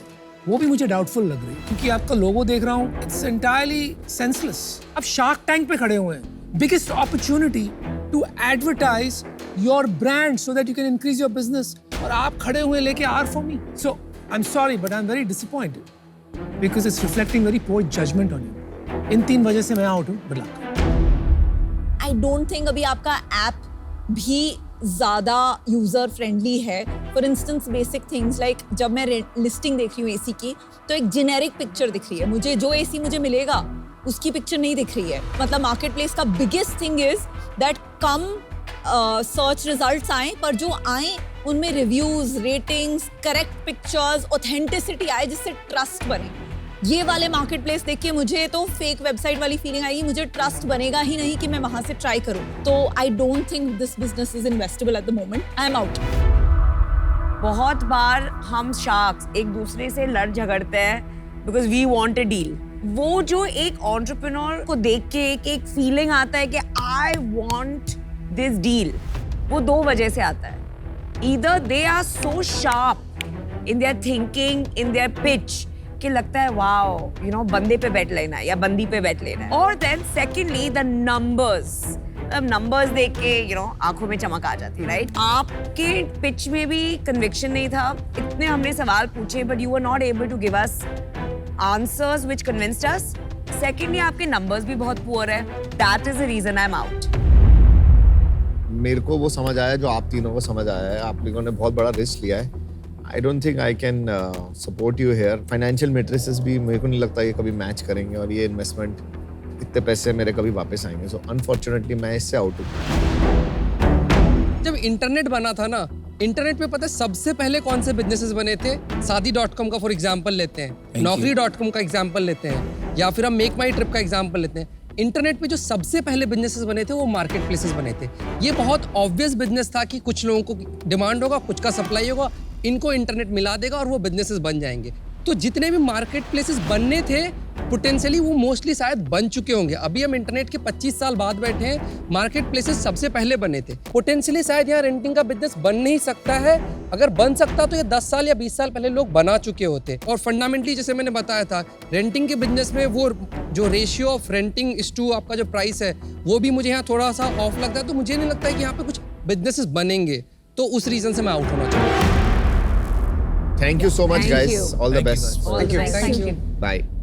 वो भी मुझे डाउटफुल लग रही है, क्योंकि आपका लोगो देख रहा हूँ, इट्स एंटायरली सेंसलेस। आप शार्क टैंक पे खड़े हुए हैं, biggest opportunity to advertise your brand so that you can increase your business, और आप खड़े हुए लेके R for me। So I am sorry but I am very disappointed because it's reflecting very poor judgement on you. इन 3 वजह से मैं out हूँ। Good luck. I don't think अभी आपका ऐप भी ज़्यादा यूज़र फ्रेंडली है. For instance basic things like जब मैं लिस्टिंग देख रही हूँ एसी की तो एक जेनेरिक पिक्चर दिख रही है मुझे. जो एसी मुझे मिलेगा उसकी पिक्चर नहीं दिख रही है. मतलब मार्केट प्लेस का biggest thing is that come search results आए पर जो आए उनमें reviews, ratings, correct pictures, authenticity आए जिससे ट्रस्ट बने. ये वाले मार्केट प्लेस देख के मुझे तो फेक वेबसाइट वाली फीलिंग आई. मुझे ट्रस्ट बनेगा ही नहीं कि मैं वहां से ट्राई करूं. तो आई don't think this business is investable at the moment. I am out. बहुत बार हम शार्क्स एक दूसरे से लड़ झगड़ते हैं because we want a deal. वो जो एक एंटरप्रेन्योर को देख के एक फीलिंग आता है कि आई वांट दिस डील, वो दो वजह से आता है. Either they are so sharp in their thinking, in their pitch कि लगता है वाओ यू नो बंदे पे बैठ लेना है या बंदी पे बैठ लेना है. और देन सेकेंडली द नंबर्स. अब नंबर्स देख के यू नो आंखों में चमक आ जाती है. राइट, आपके पिच में भी कन्विक्शन नहीं था. इतने हमने सवाल पूछे but you were not able to give us answers which convinced us. Secondly आपके नंबर्स भी बहुत पुअर है. That is the reason I am out. मेरे को वो समझ आया जो आप तीनों को समझ आया है. आप लोगों ने बहुत बड़ा रिस्क लिया है. I don't think I can support you here. Financial matrices भी मेरे को नहीं लगता ये कभी मैच करेंगे और ये इन्वेस्टमेंट इतने पैसे मेरे कभी वापस आएंगे. सो अनफॉर्चुनेटली मैं इससे आउट हूँ. जब इंटरनेट बना था ना, इंटरनेट पे पता है सबसे पहले कौन से बिजनेसेस बने थे? शादी.com का फॉर एग्जांपल लेते हैं, नौकरी.com का एग्जांपल लेते हैं, या फिर हम मेक माई ट्रिप का एग्जांपल लेते हैं. इंटरनेट पे जो सबसे पहले बिजनेसेस बने थे वो मार्केट प्लेसेस बने थे. ये बहुत ऑब्वियस बिजनेस था कि कुछ लोगों को डिमांड होगा, कुछ का सप्लाई होगा, इनको इंटरनेट मिला देगा और वो बिजनेसेस बन जाएंगे. तो जितने भी मार्केट प्लेसेस बनने थे पोटेंशियली वो मोस्टली शायद बन चुके होंगे. अभी हम इंटरनेट के 25 साल बाद बैठे हैं, मार्केट प्लेसेस सबसे पहले बने थे. पोटेंशियली शायद यहाँ रेंटिंग का बिजनेस बन नहीं सकता है. अगर बन सकता तो ये 10 साल या 20 साल पहले लोग बना चुके होते. और फंडामेंटली जैसे मैंने बताया था, रेंटिंग के बिजनेस में वो जो ratio of renting is to आपका जो प्राइस है वो भी मुझे यहाँ थोड़ा सा ऑफ लगता है. तो मुझे नहीं लगता है कि यहाँ पे कुछ बिजनेसेस बनेंगे. तो उस रीजन से मैं आउट होना चाहूँगा. Thank you so much, guys. All the best. Thank you. Bye.